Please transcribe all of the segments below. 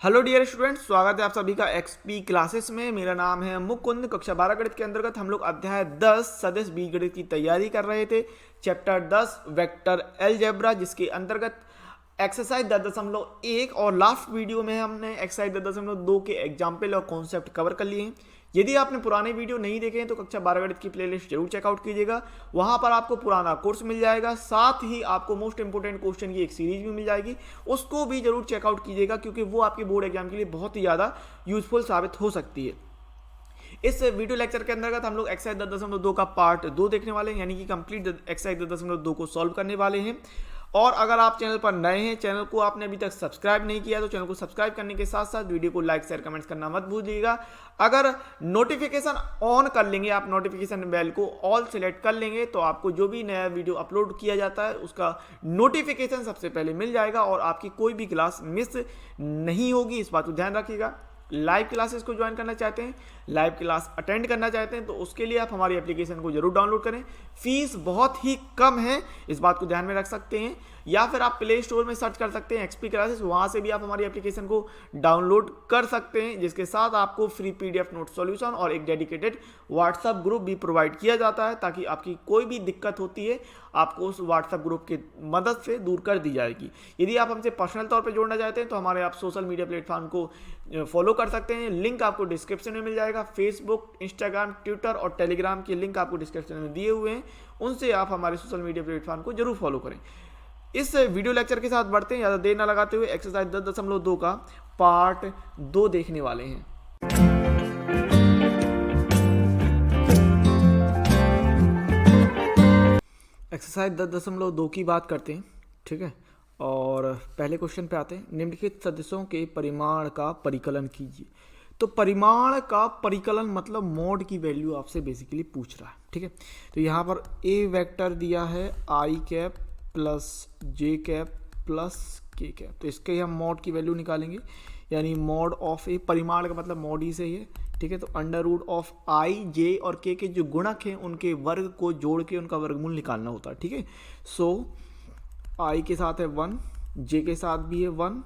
Hello dear students, स्वागत है आप सभी का एक्सपी क्लासेस में। मेरा नाम है मुकुंद। कक्षा 12 गणित के अंतर्गत हम लोग अध्याय 10 सदिश बीजगणित की तैयारी कर रहे थे। चैप्टर 10 वेक्टर अलजेब्रा, जिसके अंतर्गत एक्सरसाइज 10.1 और लास्ट वीडियो में हमने एक्सरसाइज 10.2 के एग्जाम्पल और कॉन्सेप्ट कवर कर लिए हैं। यदि आपने पुराने वीडियो नहीं देखे हैं तो कक्षा 12 गणित की प्लेलिस्ट जरूर चेकआउट कीजिएगा। वहां पर आपको पुराना कोर्स मिल जाएगा, साथ ही आपको मोस्ट इंपोर्टेंट क्वेश्चन की एक सीरीज भी मिल जाएगी, उसको भी जरूर चेकआउट कीजिएगा क्योंकि वो आपके बोर्ड एग्जाम के लिए बहुत ही ज़्यादा यूजफुल साबित हो सकती है। इस वीडियो लेक्चर के अंतर्गत हम लोग एक्सरसाइज 10.2 का पार्ट 2 देखने वाले हैं, यानी कि कंप्लीट एक्सरसाइज 10.2 को सॉल्व करने वाले हैं। और अगर आप चैनल पर नए हैं, चैनल को आपने अभी तक सब्सक्राइब नहीं किया तो चैनल को सब्सक्राइब करने के साथ साथ वीडियो को लाइक शेयर कमेंट्स करना मत भूलिएगा। अगर नोटिफिकेशन ऑन कर लेंगे, आप नोटिफिकेशन बेल को ऑल सेलेक्ट कर लेंगे तो आपको जो भी नया वीडियो अपलोड किया जाता है उसका नोटिफिकेशन सबसे पहले मिल जाएगा और आपकी कोई भी क्लास मिस नहीं होगी। इस बात को ध्यान रखिएगा। लाइव क्लासेस को ज्वाइन करना चाहते हैं, लाइव क्लास अटेंड करना चाहते हैं तो उसके लिए आप हमारी एप्लीकेशन को जरूर डाउनलोड करें। फीस बहुत ही कम है, इस बात को ध्यान में रख सकते हैं। या फिर आप प्ले स्टोर में सर्च कर सकते हैं एक्सपी क्लासेस, वहां से भी आप हमारी एप्लीकेशन को डाउनलोड कर सकते हैं, जिसके साथ आपको फ्री पीडीएफ नोट सॉल्यूशन और एक डेडिकेटेड व्हाट्सएप ग्रुप भी प्रोवाइड किया जाता है, ताकि आपकी कोई भी दिक्कत होती है आपको उस व्हाट्सएप ग्रुप की मदद से दूर कर दी जाएगी। यदि आप हमसे पर्सनल तौर पर जोड़ना चाहते हैं तो हमारे आप सोशल मीडिया प्लेटफॉर्म को फॉलो कर सकते हैं। लिंक आपको डिस्क्रिप्शन में मिल जाएगा। फेसबुक, इंस्टाग्राम, ट्विटर और टेलीग्राम के लिंक आपको डिस्क्रिप्शन में दिए हुए हैं, उनसे आप हमारे सोशल मीडिया प्लेटफॉर्म को जरूर फॉलो करें। इस वीडियो लेक्चर के साथ बढ़ते हैं, ज़्यादा देर ना लगाते हुए एक्सरसाइज 10.2 का पार्ट 2 देखने वाले हैं। एक्सरसाइज 10.2 की बात करते हैं, ठीक है। और पहले क्वेश्चन पे आते हैं। निम्नलिखित सदिशों के परिमाण का परिकलन कीजिए। तो परिमाण का परिकलन मतलब मोड की वैल्यू आपसे बेसिकली पूछ रहा है, ठीक है। तो यहाँ पर ए वेक्टर दिया है I cap plus J cap plus K cap, तो इसके हम मोड की वैल्यू निकालेंगे, यानी मोड ऑफ ए, परिमाण का मतलब मोड ही से ही है, ठीक है। तो अंडर रूट ऑफ आई, जे और के जो गुणक हैं उनके वर्ग को जोड़ के उनका वर्गमूल निकालना होता है, ठीक है। सो आई के साथ है 1, जे के साथ भी है 1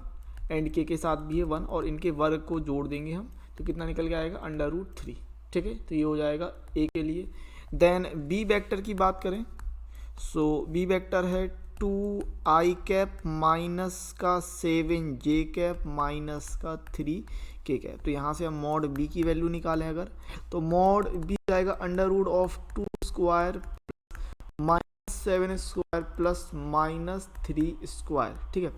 एंड के साथ भी है 1 और इनके वर्ग को जोड़ देंगे हम, तो कितना निकल के आएगा अंडर रूट 3, ठीक है। तो ये हो जाएगा ए के लिए। देन बी वेक्टर की बात करें, सो बी वेक्टर है 2 आई कैप माइनस का 7 जे कैप माइनस का 3 के कैप। तो यहाँ से हम मॉड बी की वैल्यू निकालें अगर, तो मॉड बी जाएगा under root of 2 square minus 7 square plus minus 3 square, ठीक है।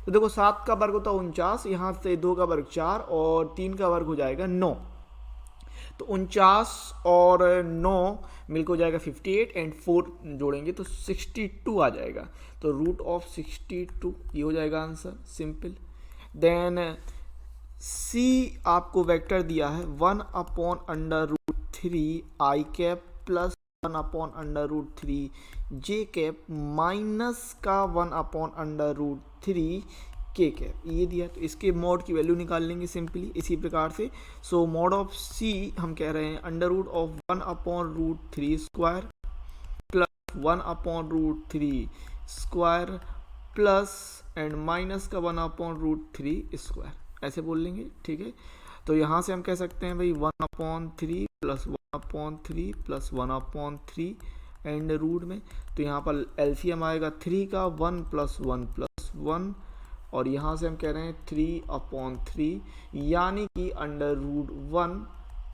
तो देखो 7 का वर्ग होता है 49, यहाँ से 2 का वर्ग 4 और 3 का वर्ग हो जाएगा 9, तो 49 और 9 मिलकर हो जाएगा 58 एंड 4 जोड़ेंगे तो 62 आ जाएगा। तो रूट ऑफ 62 ये हो जाएगा आंसर, सिंपल। देन सी आपको वेक्टर दिया है 1 upon under root 3 I cap plus 1 upon under root 3 J cap minus का 1 अपॉन अंडर रूट 3 के कैप, ये दिया। तो इसके मॉड की वैल्यू निकाल लेंगे सिंपली इसी प्रकार से। सो मॉड ऑफ सी हम कह रहे हैं under root of 1 upon root 3 square plus 1 upon root 3 square plus and minus का 1 अपॉन रूट 3 स्क्वायर, ऐसे बोल लेंगे, ठीक है। तो यहाँ से हम कह सकते हैं भाई 1 upon 3 plus 1 upon 3 plus 1 upon 3 and root में, तो यहाँ पर एलसीएम आएगा 3 का 1 प्लस 1 प्लस 1 और यहाँ से हम कह रहे हैं 3 अपॉन 3 यानी कि अंडर रूट 1,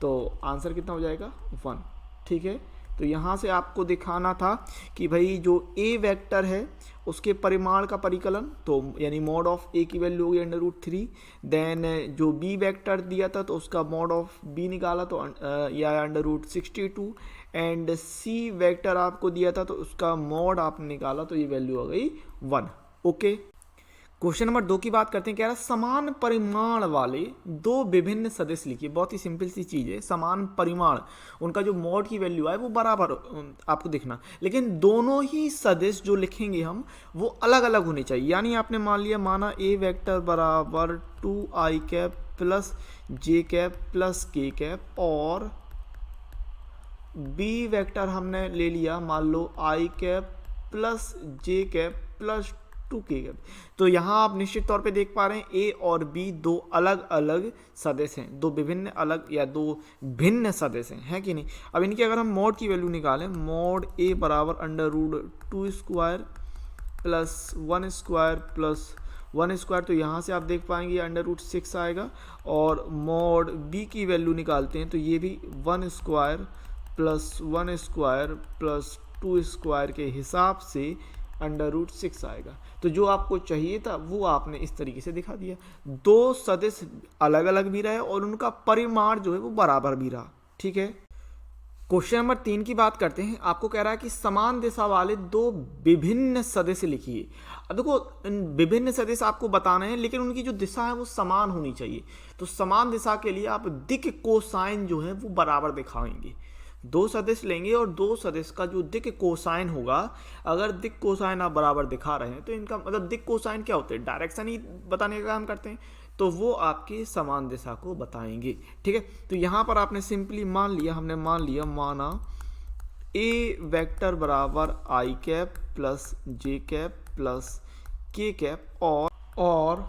तो आंसर कितना हो जाएगा 1, ठीक है। तो यहाँ से आपको दिखाना था कि भाई जो ए वेक्टर है उसके परिमाण का परिकलन, तो यानी मॉड ऑफ ए की वैल्यू होगी अंडर रूट 3। देन जो बी वेक्टर दिया था तो उसका मॉड ऑफ बी निकाला तो यह under root 62 and C vector आपको दिया था तो उसका मॉड आपने निकाला तो ये वैल्यू हो गई 1, ओके। क्वेश्चन नंबर 2 की बात करते हैं। कह रहा है समान परिमाण वाले दो विभिन्न सदिश लिखिए। बहुत ही सिंपल सी चीज़ है, समान परिमाण, उनका जो मॉड की वैल्यू है वो बराबर आपको दिखना, लेकिन दोनों ही सदिश जो लिखेंगे हम वो अलग अलग होने चाहिए। यानी आपने मान लिया, माना ए वेक्टर बराबर 2 I cap plus J cap plus K cap और बी वेक्टर हमने ले लिया मान लो आई cap plus J cap plus 2k। तो यहाँ आप निश्चित तौर पे देख पा रहे हैं ए और बी दो अलग अलग सदस्य हैं, दो विभिन्न अलग या दो भिन्न सदस्य हैं, है कि नहीं। अब इनकी अगर हम मॉड की वैल्यू निकालें, मॉड ए बराबर under root 2 square plus 1 square plus 1 square, तो यहाँ से आप देख पाएंगे अंडर रूट 6 आएगा। और मॉड बी की वैल्यू निकालते हैं तो ये भी 1 square plus 1 square plus 2 square के हिसाब से अंडर रूट 6 आएगा। तो जो आपको चाहिए था वो आपने इस तरीके से दिखा दिया, दो सदस्य अलग अलग भी रहे और उनका परिमाण जो है वो बराबर भी रहा, ठीक है। क्वेश्चन नंबर 3 की बात करते हैं। आपको कह रहा है कि समान दिशा वाले दो विभिन्न सदस्य लिखिए। अब देखो विभिन्न सदस्य आपको बताना है लेकिन उनकी जो दिशा है वो समान होनी चाहिए। तो समान दिशा के लिए आप दिक् कोसाइन जो है वो बराबर दिखाएंगे। दो सदस्य लेंगे और दो सदस्य का जो दिक् कोसाइन होगा, अगर दिक् कोसाइन आप बराबर दिखा रहे हैं तो इनका मतलब दिक् कोसाइन क्या होते हैं, डायरेक्शन ही बताने का काम करते हैं, तो वो आपकी समान दिशा को बताएंगे, ठीक है। तो यहाँ पर आपने सिंपली मान लिया, हमने माना ए वेक्टर बराबर I cap plus J cap plus K cap और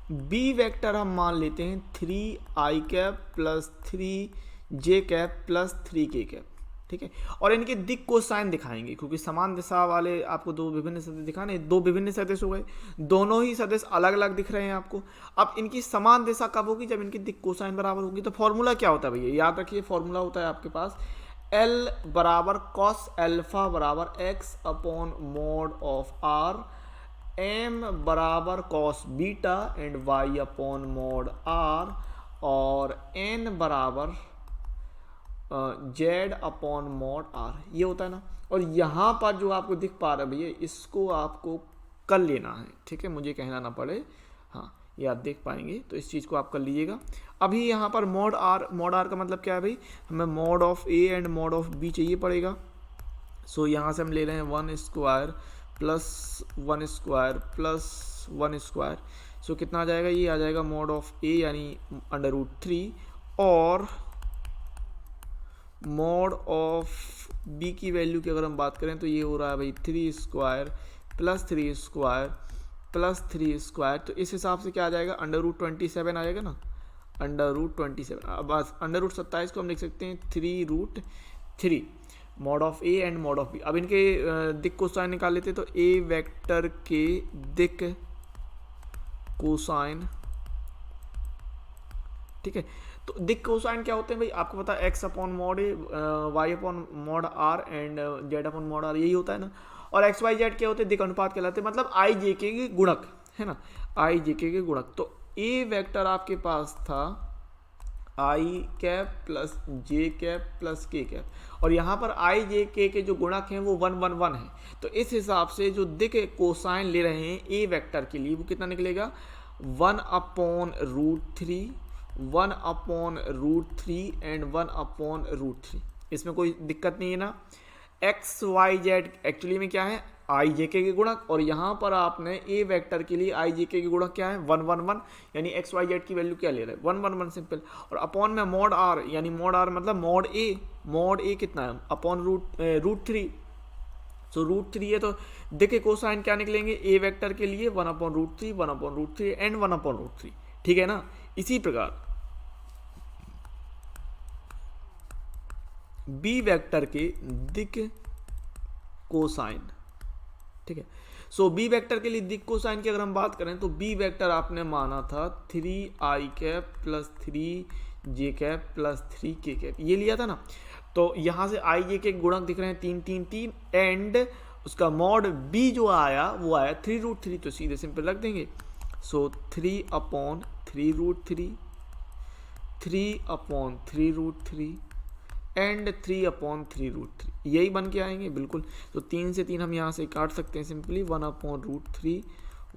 बी वेक्टर हम मान लेते हैं 3 I cap plus 3 J cap plus 3 के कैप, ठीक है। और इनके दिक् कोसाइन दिखाएंगे क्योंकि समान दिशा वाले आपको दो विभिन्न सदस्य दिखाने, दो विभिन्न सदस्य हो गए, दोनों ही सदस्य अलग अलग दिख रहे हैं आपको। अब इनकी समान दिशा कब होगी, जब इनकी दिक् कोसाइन बराबर होगी। तो फॉर्मूला क्या होता है भैया, याद रखिए फॉर्मूला होता है आपके पास एल बराबर कॉस एल्फा बराबर X upon mod of R, M बराबर cos beta and Y upon mod R, और एन बराबर जेड अपॉन मॉड आर, ये होता है ना। और यहाँ पर जो आपको दिख पा रहा है भैया, इसको आपको कर लेना है, ठीक है, मुझे कहना ना पड़े, हाँ ये आप देख पाएंगे, तो इस चीज़ को आप कर लीजिएगा। अभी यहाँ पर मॉड आर का मतलब क्या है भाई, हमें mod of A and mod of B चाहिए पड़ेगा। सो यहाँ से हम ले रहे हैं 1 square plus 1 square plus 1 square, so कितना आ जाएगा, ये आ जाएगा मॉड ऑफ ए यानी अंडर रूट 3 और मॉड ऑफ बी की वैल्यू की अगर हम बात करें तो ये हो रहा है भाई 3 square plus 3 square plus 3 square, तो इस हिसाब से क्या आ जाएगा, अंडर रूट 27 आ जाएगा ना, अंडर रूट 27। अब अंडर रूट 27 को हम लिख सकते हैं 3 root 3 mod of A and mod of B. अब इनके दिक् कोसाइन निकाल लेते हैं, तो ए वेक्टर के दिक् कोसाइन, ठीक है। तो दिक् कोसाइन क्या होते हैं भाई, आपको पता है X upon mod A, Y upon mod R and Z upon mod R, यही होता है ना। और एक्स वाई जेड क्या होते हैं, दिक् अनुपात कहलाते हैं, मतलब आई जे के गुणक, है ना, आई जे के गुणक। तो ए वेक्टर आपके पास था आई cap plus J cap plus K cap, और यहाँ पर आई जे के जो गुणक हैं वो 1 1 1 है। तो इस हिसाब से जो दिक् कोसाइन ले रहे हैं ए वेक्टर के लिए वो कितना निकलेगा, 1 upon root 3, 1 upon root 3 and 1 upon root 3। इसमें कोई दिक्कत नहीं है ना। एक्स वाई जेड एक्चुअली में क्या है, आई जे के गुणक, और यहाँ पर आपने ए वेक्टर के लिए आई जे के गुणक क्या है, 1 1 1, यानी एक्स वाई जेड की वैल्यू क्या ले रहे हैं, 1 1 1 सिंपल। और अपॉन में मॉड आर, यानी मॉड आर मतलब मॉड ए कितना है, अपॉन रूट 3, तो रूट 3 है, तो दिक् कोसाइन क्या निकलेंगे ए वेक्टर के लिए 1 upon root 3, 1 upon root 3 and 1 upon root 3, ठीक है ना। इसी प्रकार बी वेक्टर के दिक् कोसाइन, ठीक है। सो बी वेक्टर के लिए दिक् कोसाइन की अगर हम बात करें तो बी वेक्टर आपने माना था 3 I cap plus 3 J cap plus 3 के कैप, ये लिया था ना। तो यहाँ से आई जे के गुणक दिख रहे हैं 3 3 3 एंड उसका मॉड बी जो आया वो आया 3 रूट 3, तो सीधे सिंपल रख देंगे। So 3 upon 3 root 3, 3 upon 3 root 3 and 3 upon 3 root 3, यही बन के आएंगे बिल्कुल। तो 3 से 3 हम यहाँ से काट सकते हैं simply, 1 upon root 3,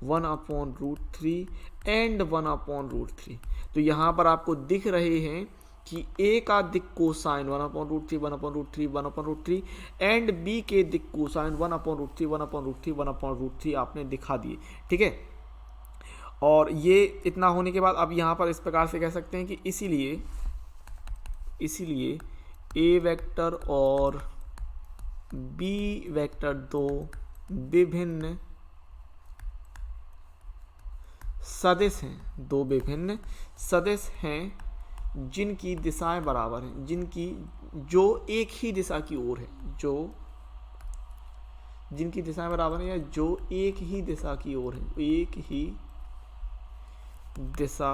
1 upon root 3 and 1 upon root 3। तो यहाँ पर आपको दिख रहे हैं कि ए का दिक् cosine 1 upon root 3, 1 upon root 3, 1 upon root 3 and B के दिक् cosine 1 upon root 3, 1 upon root 3, 1 upon root 3 आपने दिखा दिए, ठीक है। और ये इतना होने के बाद अब यहाँ पर इस प्रकार से कह सकते हैं कि इसीलिए ए वेक्टर और बी वेक्टर दो विभिन्न सदिश हैं, दो विभिन्न सदिश हैं जिनकी दिशाएं बराबर हैं, जो एक ही दिशा की ओर है, जिनकी दिशाएं बराबर हैं या जो एक ही दिशा की ओर है, एक ही दिशा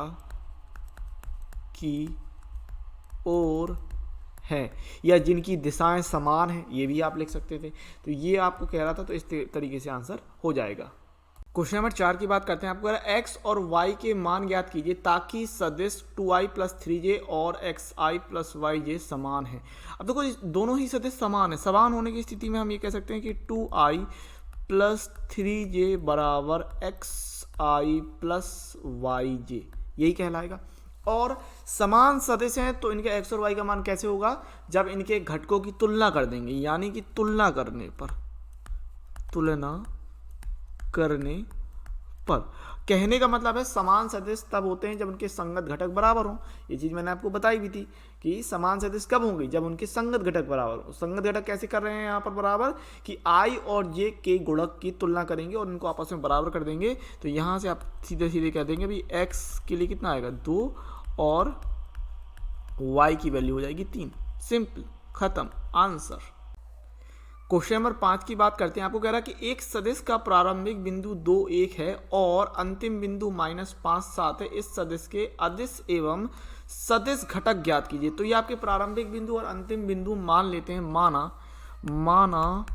की ओर है, या जिनकी दिशाएं समान हैं, ये भी आप लिख सकते थे। तो ये आपको कह रहा था, तो इस तरीके से आंसर हो जाएगा। क्वेश्चन नंबर 4 की बात करते हैं। आपको कह रहा है x और y के मान ज्ञात कीजिए ताकि सदिश 2i + 3j और xi + yj समान है। अब देखो दोनों ही सदिश समान है, समान होने की स्थिति में हम ये कह सकते हैं कि 2i + 3j बराबर xi + yj, यही कहलाएगा। और समान सदिश हैं तो इनके x और y का मान कैसे होगा, जब इनके घटकों की तुलना कर देंगे, यानी कि तुलना करने पर कहने का मतलब है समान सदिश तब होते हैं जब उनके संगत घटक बराबर हों। ये चीज़ मैंने आपको बताई भी थी कि समान सदिश कब होंगे, जब उनके संगत घटक बराबर हो। संगत घटक कैसे कर रहे हैं यहाँ पर बराबर, कि i और j के गुणक की तुलना करेंगे और इनको आपस में बराबर कर देंगे। तो यहाँ से आप सीधे सीधे कह देंगे भाई x के लिए कितना आएगा 2 और y की वैल्यू हो जाएगी 3। सिंपल, खत्म, आंसर। क्वेश्चन नंबर 5 की बात करते हैं। आपको कह रहा है कि एक सदिश का प्रारंभिक बिंदु 2 1 है और अंतिम बिंदु -5 7 है। इस सदिश के अदिश एवं सदिश घटक ज्ञात कीजिए। तो ये आपके प्रारंभिक बिंदु और अंतिम बिंदु मान लेते हैं। माना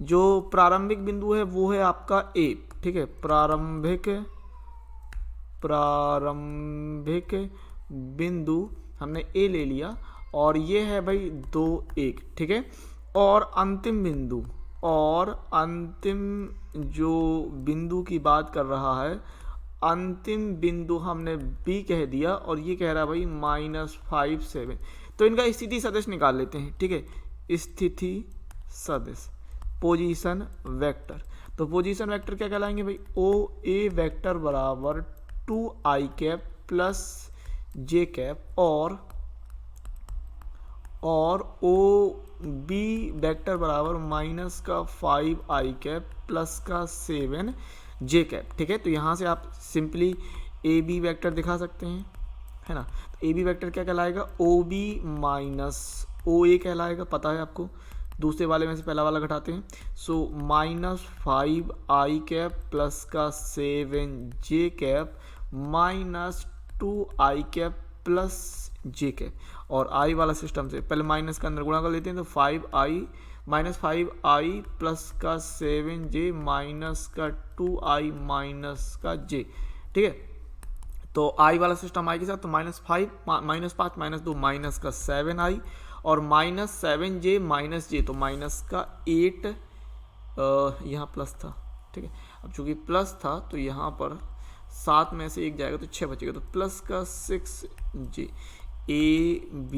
जो प्रारंभिक बिंदु है वो है आपका a, ठीक है, प्रारंभिक बिंदु हमने a ले लिया और ये है भाई 2 1, ठीक है। और अंतिम जो बिंदु की बात कर रहा है, अंतिम बिंदु हमने B कह दिया और ये कह रहा है भाई -5 7। तो इनका स्थिति सदिश निकाल लेते हैं, ठीक है। स्थिति सदिश, पोजीशन वेक्टर। तो पोजीशन वेक्टर क्या कहलाएंगे भाई, OA वेक्टर बराबर 2i cap plus j cap और OB वेक्टर बराबर -5i cap plus 7 j cap, ठीक है। तो यहाँ से आप सिंपली AB वेक्टर दिखा सकते हैं, है ना। तो AB वेक्टर क्या कहलाएगा, OB माइनस OA कहलाएगा, पता है आपको। दूसरे वाले में से पहला वाला घटाते हैं। सो -5i cap plus 7 j cap -2i cap plus j cap. और i वाला सिस्टम से पहले माइनस का अंदर गुणा कर लेते हैं। तो -5i plus 7 j minus 2i minus j, ठीक है। तो i वाला सिस्टम i के साथ, तो -5 -2 माइनस 7i और -7 j माइनस j, तो -8 यहाँ प्लस था, ठीक है। अब चूंकि प्लस था तो यहाँ पर 7 में से 1 जाएगा तो 6 बचेगा, तो प्लस 6 j AB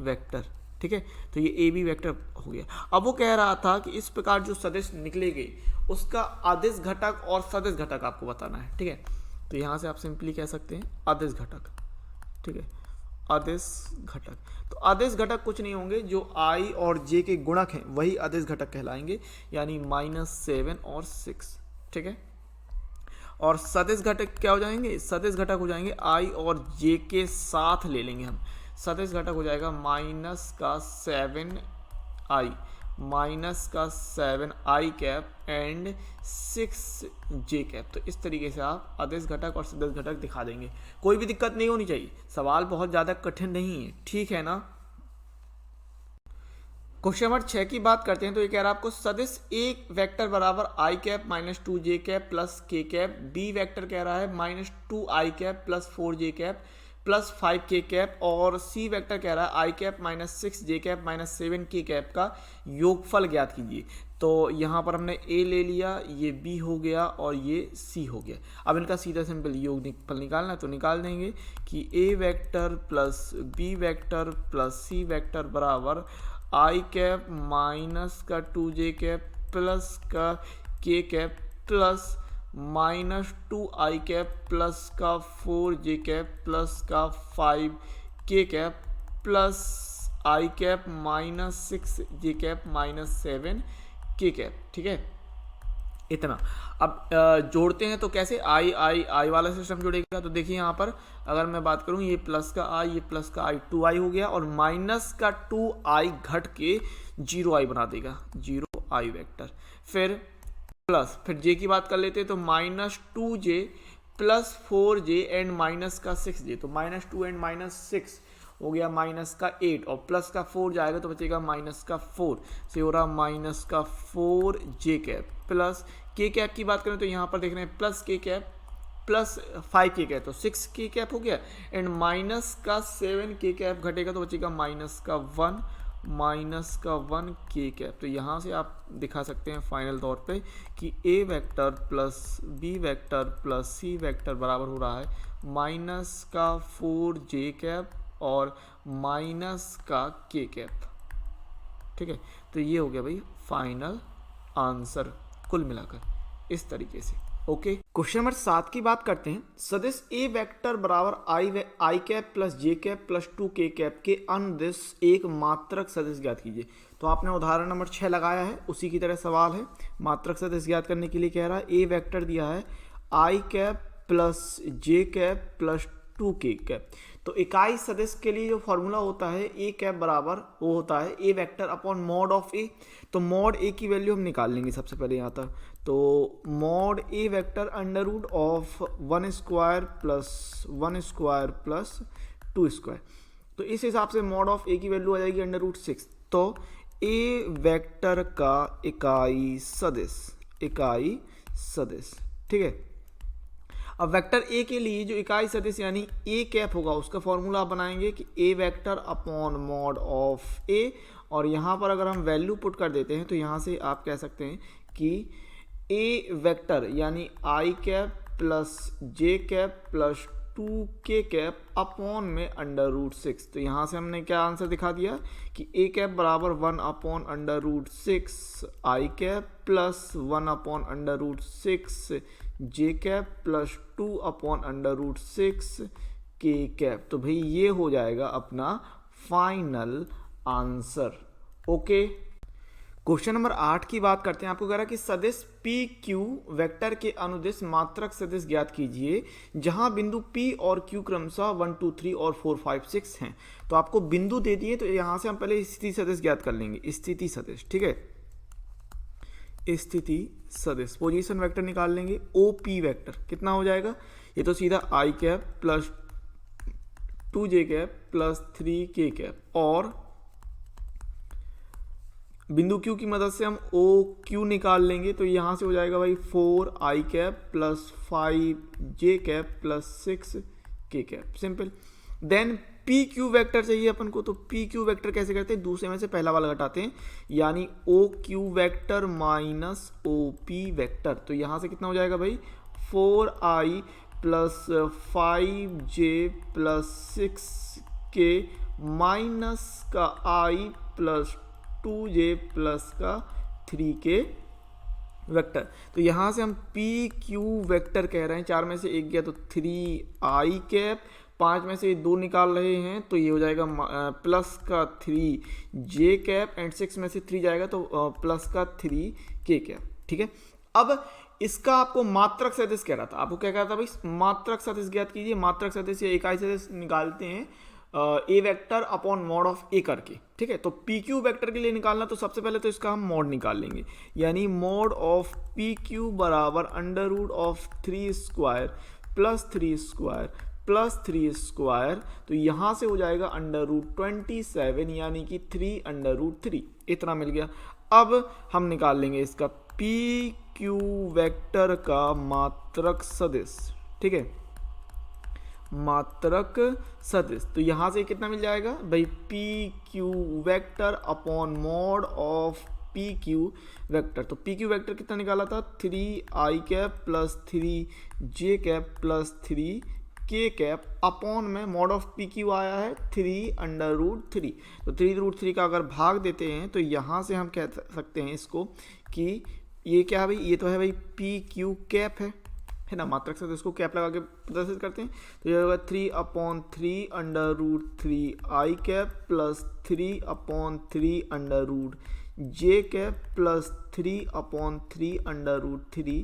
वेक्टर, ठीक है। तो ये AB वेक्टर हो गया। अब वो कह रहा था कि इस प्रकार जो सदिश निकलेगी उसका अदिश घटक और सदिश घटक आपको बताना है, ठीक है। तो यहाँ से आप सिंपली कह सकते हैं अदिश घटक, ठीक है, अदिश घटक। तो अदिश घटक कुछ नहीं होंगे, जो i और j के गुणक हैं वही अदिश घटक कहलाएंगे, यानी -7 और 6, ठीक है। और सदिश घटक क्या हो जाएंगे, सदिश घटक हो जाएंगे i और j के साथ ले लेंगे हम। सदिश घटक हो जाएगा -7i cap and 6j cap. तो इस तरीके से आप अदिश घटक और सदिश घटक दिखा देंगे, कोई भी दिक्कत नहीं होनी चाहिए। सवाल बहुत ज़्यादा कठिन नहीं है, ठीक है ना। क्वेश्चन नंबर 6 की बात करते हैं। तो ये कह रहा है आपको सदिश एक वेक्टर बराबर i cap -2j cap plus k cap, b vector कह रहा है -2i cap plus 4j cap plus 5k cap, और c वेक्टर कह रहा है i cap -6j cap -7k cap का योगफल ज्ञात कीजिए। तो यहाँ पर हमने a ले लिया, ये b हो गया और ये c हो गया। अब इनका सीधा सिंपल योगफल निकालना है, तो निकाल देंगे कि a vector plus b vector plus c vector बराबर i cap -2j cap plus k cap plus -2i cap plus 4j cap plus 5k cap plus i cap -6j cap -7k cap, ठीक है। इतना। अब जोड़ते हैं तो कैसे, आई आई आई वाला सिस्टम जुड़ेगा। तो देखिए यहाँ पर अगर मैं बात करूँ, ये प्लस का आई, ये प्लस का आई, 2i हो गया, और माइनस का 2i घट के 0i बना देगा, 0i वेक्टर। फिर प्लस, फिर जे की बात कर लेते हैं, तो -2j plus 4j and minus का 6j, तो -2 एंड -6 हो गया माइनस का 8, और प्लस का 4 जाएगा तो बचेगा माइनस का 4, से हो रहा माइनस का 4j cap. Plus K cap की बात करें तो यहाँ पर देख रहे हैं plus K cap plus 5k cap, तो 6k कैप हो गया, एंड माइनस का 7k कैप घटेगा तो बचेगा माइनस का 1 कैप। तो यहाँ से आप दिखा सकते हैं फाइनल तौर पे कि a vector plus b vector plus c vector बराबर हो रहा है माइनस का 4j कैप और माइनस का k कैप। ठीक है, तो ये हो गया भाई फाइनल आंसर कुल मिलाकर इस तरीके से। ओके, क्वेश्चन नंबर 7 की बात करते हैं। सदिश ए वेक्टर बराबर I cap plus J cap plus 2k cap के अनुदिश एक मात्रक सदिश ज्ञात कीजिए। तो आपने उदाहरण नंबर 6 लगाया है, उसी की तरह सवाल है। मात्रक सदिश ज्ञात करने के लिए कह रहा है ए वेक्टर दिया है I cap plus J cap plus 2k cap. तो इकाई सदिश के लिए जो फॉर्मूला होता है ए कैप बराबर वो होता है ए वेक्टर अपॉन मॉड ऑफ ए। तो मॉड ए की वैल्यू हम निकाल लेंगे सबसे पहले यहाँ तक। तो mod A vector under root of 1 square plus 2 square. तो इस हिसाब से मॉड ऑफ ए की वैल्यू आ जाएगी अंडर रूट 6। तो ए वेक्टर का इकाई सदिश, ठीक है। अब वेक्टर ए के लिए जो इकाई सदिश यानी ए कैप होगा उसका फॉर्मूला आप बनाएंगे कि A vector upon mod of ए, और यहाँ पर अगर हम वैल्यू पुट कर देते हैं तो यहाँ से आप कह सकते हैं कि ए वेक्टर यानी I cap plus J cap plus 2k cap upon में अंडर रूट 6। तो यहाँ से हमने क्या आंसर दिखा दिया कि ए कैप बराबर 1 upon under root 6 I cap plus 1 upon under root 6 J cap plus 2 upon under root 6 K cap. तो भाई ये हो जाएगा अपना final answer. Okay, question number 8 की बात करते हैं। आपको कह रहा है कि सदिश पी क्यू वेक्टर के अनुदिश मात्रक सदिश ज्ञात कीजिए जहां बिंदु P और Q क्रमशः 1 2 3 और 4 5 6 हैं। तो आपको बिंदु दे दिए, तो यहां से हम पहले स्थिति सदिश ज्ञात कर लेंगे। स्थिति सदिश, ठीक है, स्थिति सदिश पोजीशन वेक्टर निकाल लेंगे। OP वेक्टर कितना हो जाएगा, ये तो सीधा I cap plus 2j cap plus 3k cap, और बिंदु Q की मदद से हम OQ निकाल लेंगे। तो यहाँ से हो जाएगा भाई 4i cap plus 5j cap plus 6k cap, simple. Then PQ vector चाहिए अपन को। तो PQ वेक्टर कैसे करते हैं, दूसरे में से पहला वाला घटाते हैं, यानी OQ vector minus OP vector. तो यहाँ से कितना हो जाएगा भाई 4i plus 5j plus 6k minus का i प्लस 2j प्लस का 3k वेक्टर। तो यहाँ से हम PQ वेक्टर कह रहे हैं, 4 में से 1 गया तो 3i कैप, 5 में से 2 निकाल रहे हैं तो ये हो जाएगा प्लस का 3j कैप, एंड 6 में से 3 जाएगा तो प्लस का 3k कैप। ठीक है, अब इसका आपको मात्रक सदिश कह रहा था। आपको क्या कह रहा था भाई, मात्रक सदिश ज्ञात कीजिए। मात्रक सदिश या इकाई सदिश निकालते हैं ए वेक्टर अपॉन मॉड ऑफ ए करके। ठीक है, तो पी क्यू वेक्टर के लिए निकालना तो सबसे पहले तो इसका हम मॉड निकाल लेंगे, यानी मॉड ऑफ पी क्यू बराबर under root of 3 square plus 3 square plus 3 square. तो यहाँ से हो जाएगा अंडर रूट 27, यानी कि 3 अंडर रूट 3, इतना मिल गया। अब हम निकाल लेंगे इसका पी क्यू वेक्टर का मात्रक सदिश। ठीक है, मात्रक सदिश, तो यहाँ से कितना मिल जाएगा भाई, P Q vector upon mod of P Q vector. तो पी क्यू वेक्टर कितना निकाला था, 3i cap plus 3j cap plus 3k cap upon में मॉड ऑफ पी क्यू आया है 3 अंडर रूट 3। तो 3√3 का अगर भाग देते हैं तो यहाँ से हम कह सकते हैं इसको कि ये क्या है भाई, ये तो है भाई पी क्यू कैप है ना, मात्रक सदिश को कैप लगा के प्रदर्शित करते हैं। तो ये होगा 3/3 under root 3 I cap plus 3/3 under root J cap plus 3/3 under root 3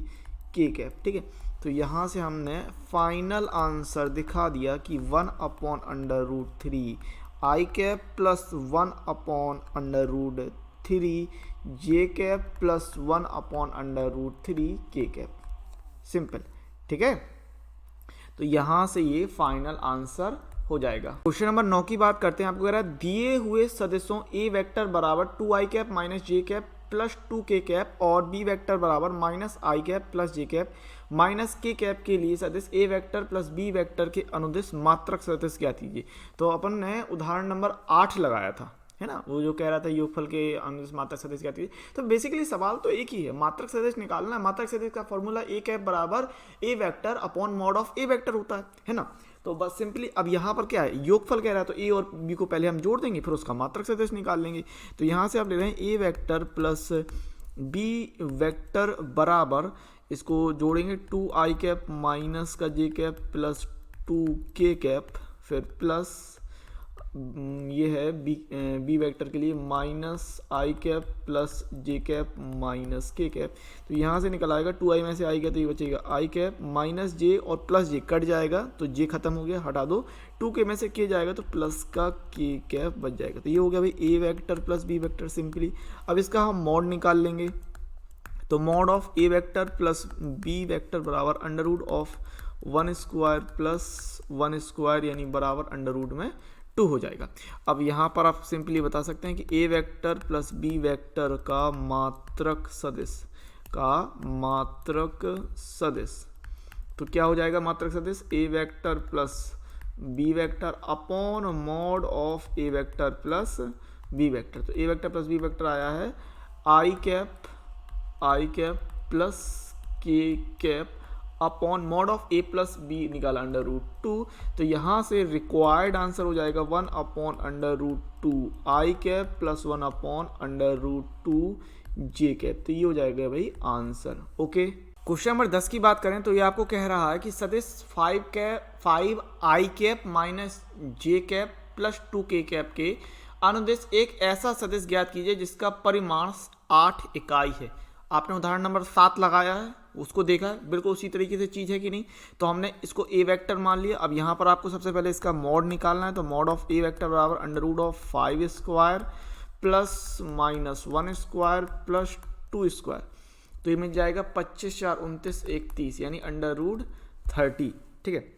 के कैप। ठीक है, तो यहाँ से हमने फाइनल आंसर दिखा दिया कि 1/√3 आई कैप प्लस 1/√3 जे कैप प्लस 1/√3 के कैप। सिंपल। ठीक है, तो यहाँ से ये फाइनल आंसर हो जाएगा। क्वेश्चन नंबर 9 की बात करते हैं। आपको कह रहा है दिए हुए सदस्यों ए वेक्टर बराबर 2i cap minus J cap plus 2k cap और बी वेक्टर बराबर minus I cap plus J cap minus के कैप के लिए सदिश A vector plus B vector के अनुदिश मात्रक सदिश ज्ञात कीजिए। तो अपन ने उदाहरण नंबर 8 लगाया था, है ना, वो जो कह रहा था योगफल के अनुदिश मात्रक सदिश ज्ञात कीजिए। तो बेसिकली सवाल तो एक ही है, मात्रक सदिश निकालना है। मात्रक सदिश का फॉर्मूला ए कैप बराबर A vector upon mod of A vector होता है ना। तो बस सिंपली अब यहाँ पर क्या है, योगफल कह रहा है तो ए और बी को पहले हम जोड़ देंगे, फिर उसका मात्रक सदिश निकाल लेंगे। तो यहाँ से आप ले रहे हैं ए वेक्टर प्लस बी वेक्टर बराबर, इसको जोड़ेंगे 2i कैप माइनस का जे कैप प्लस 2k कैप, फिर प्लस ये है बी वेक्टर के लिए minus I cap plus J cap minus के कैप। तो यहाँ से निकल आएगा 2i में से आई गया तो ये बचेगा आई कैप माइनस जे और प्लस जे कट जाएगा तो जे खत्म हो गया, हटा दो। 2k में से के जाएगा तो प्लस का के कैप बच जाएगा। तो ये हो गया भाई A vector plus B vector simply. अब इसका हम मॉड निकाल लेंगे। तो mod of A vector plus B vector बराबर under root of 1 square plus 1 square यानी बराबर अंडर रूट में 2 हो जाएगा। अब यहाँ पर आप सिंपली बता सकते हैं कि A vector plus B vector का मात्रक सदिश तो क्या हो जाएगा मात्रक सदिश, A vector plus B vector upon mod of A vector plus B vector. तो A vector plus B vector आया है I cap plus K cap upon mod of A plus B निकाला अंडर रूट 2। तो यहाँ से required answer हो जाएगा 1/√2 I cap plus 1/√2 J cap. तो ये हो जाएगा भाई आंसर। ओके, क्वेश्चन नंबर 10 की बात करें तो ये आपको कह रहा है कि सदिश 5i cap minus J cap plus 2k cap के अनुदिश एक ऐसा सदिश ज्ञात कीजिए जिसका परिमाण 8 इकाई है। आपने उदाहरण नंबर 7 लगाया है, उसको देखा है, बिल्कुल उसी तरीके से चीज़ है कि नहीं। तो हमने इसको ए वेक्टर मान लिया। अब यहाँ पर आपको सबसे पहले इसका मॉड निकालना है। तो मॉड ऑफ ए वेक्टर बराबर under root of 5 square plus minus 1 square plus 2 square. तो ये मिल जाएगा 25 4 29 31 यानी अंडर रूट 30। ठीक है,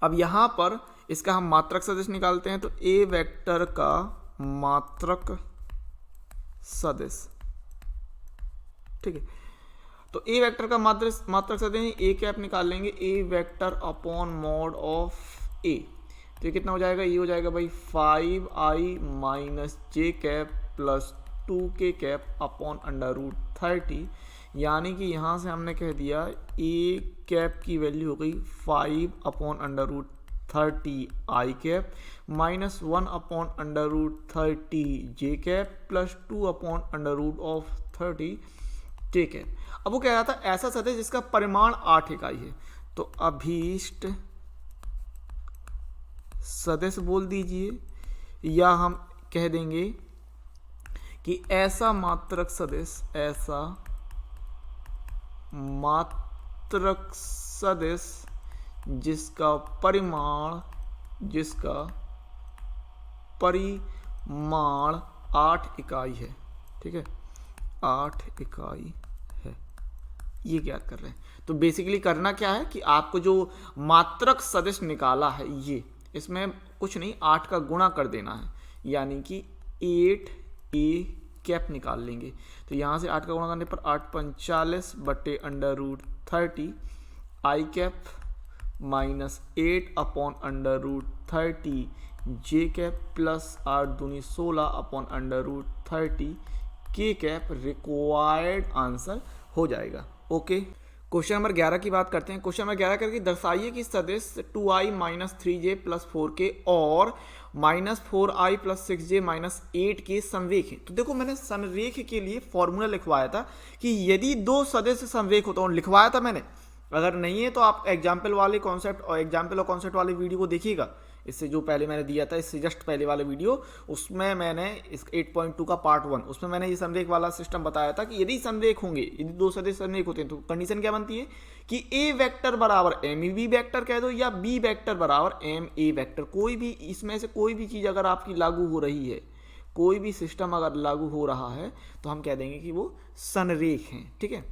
अब यहाँ पर इसका हम मात्रक सदिश निकालते हैं। तो ए वेक्टर का मात्रक सदिश, ठीक है, तो ए वेक्टर का मात्रक सदिश ए कैप निकाल लेंगे, ए वेक्टर अपॉन मॉड ऑफ ए। तो ये कितना हो जाएगा, ये हो जाएगा भाई 5i minus J cap plus 2k cap upon under root 30। यानी कि यहाँ से हमने कह दिया ए कैप की वैल्यू हो गई 5/√30 आई कैप माइनस 1/√30 जे कैप प्लस 2/√30 जे कैप। अब वो कह रहा था ऐसा सदिश जिसका परिमाण 8 इकाई है। तो अभीष्ट सदिश बोल दीजिए, या हम कह देंगे कि ऐसा मात्रक सदिश जिसका परिमाण 8 इकाई है। ठीक है, 8 इकाई है, ये ज्ञात कर रहे हैं। तो बेसिकली करना क्या है कि आपको जो मात्रक सदिश निकाला है ये, इसमें कुछ नहीं 8 का गुणा कर देना है, यानी कि 8a कैप निकाल लेंगे। तो यहाँ से 8 का गुणा करने पर 8 45 बटे अंडर रूट 30 आई कैप माइनस 8/√30 जे कैप प्लस 8 दूनी 16/√30 के कैप रिक्वायर्ड आंसर हो जाएगा। ओके, क्वेश्चन नंबर 11 की बात करते हैं। क्वेश्चन नंबर 11 करके दर्शाइए कि सदिश 2i minus 3j plus 4k और minus 4i plus 6j minus 8 के संरेख हैं। तो देखो मैंने संरेख के लिए फॉर्मूला लिखवाया था कि यदि दो सदिश संरेख होता हूँ, लिखवाया था मैंने। अगर नहीं है तो आप एग्जाम्पल और कॉन्सेप्ट वाली वीडियो को देखिएगा इससे जो पहले मैंने दिया था, इससे जस्ट पहले वाले वीडियो, उसमें मैंने इस 8.2 का पार्ट 1, उसमें मैंने ये संरेख वाला सिस्टम बताया था कि यदि संरेख होंगे, यदि दो सदिश संरेख होते हैं तो कंडीशन क्या बनती है कि ए वेक्टर बराबर एम बी वेक्टर कह दो या बी वेक्टर बराबर एम ए वेक्टर, कोई भी इसमें से कोई भी चीज़ अगर आपकी लागू हो रही है, कोई भी सिस्टम अगर लागू हो रहा है तो हम कह देंगे कि वो संरेख हैं। ठीक है,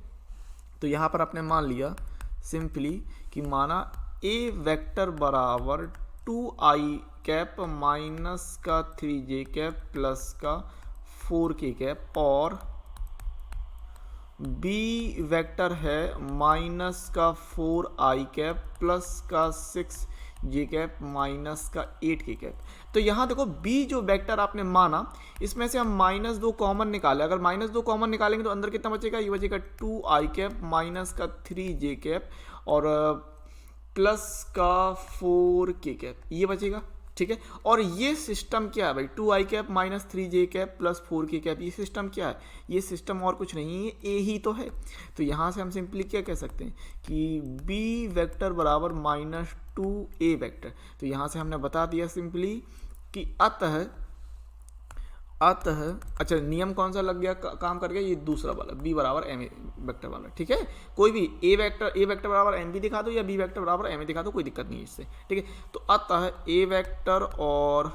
तो यहाँ पर आपने मान लिया सिंपली कि माना ए वेक्टर बराबर 2i कैप माइनस का 3j कैप प्लस का 4k कैप और बी वेक्टर है माइनस का 4i कैप प्लस का 6j कैप माइनस का 8k कैप। तो यहाँ देखो b जो वेक्टर आपने माना, इसमें से हम -2 कॉमन निकाले, अगर -2 कॉमन निकालेंगे तो अंदर कितना बचेगा, ये बचेगा 2i कैप माइनस का 3j कैप और प्लस का 4k कैप, ये बचेगा। ठीक है, और ये सिस्टम क्या है भाई, 2i cap minus 3j cap plus 4k cap, ये सिस्टम क्या है, ये सिस्टम और कुछ नहीं है, ए ही तो है। तो यहाँ से हम सिंपली क्या कह सकते हैं कि b वेक्टर बराबर -2a वेक्टर। तो यहाँ से हमने बता दिया सिंपली कि अतः अच्छा नियम कौन सा लग गया, काम कर गया, ये दूसरा वाला b बराबर एम वेक्टर वाला। ठीक है, कोई भी ए वेक्टर बराबर एम बी दिखा दो या बी वेक्टर बराबर एम ए दिखा दो, कोई दिक्कत नहीं है इससे। ठीक है, तो अतः ए वेक्टर और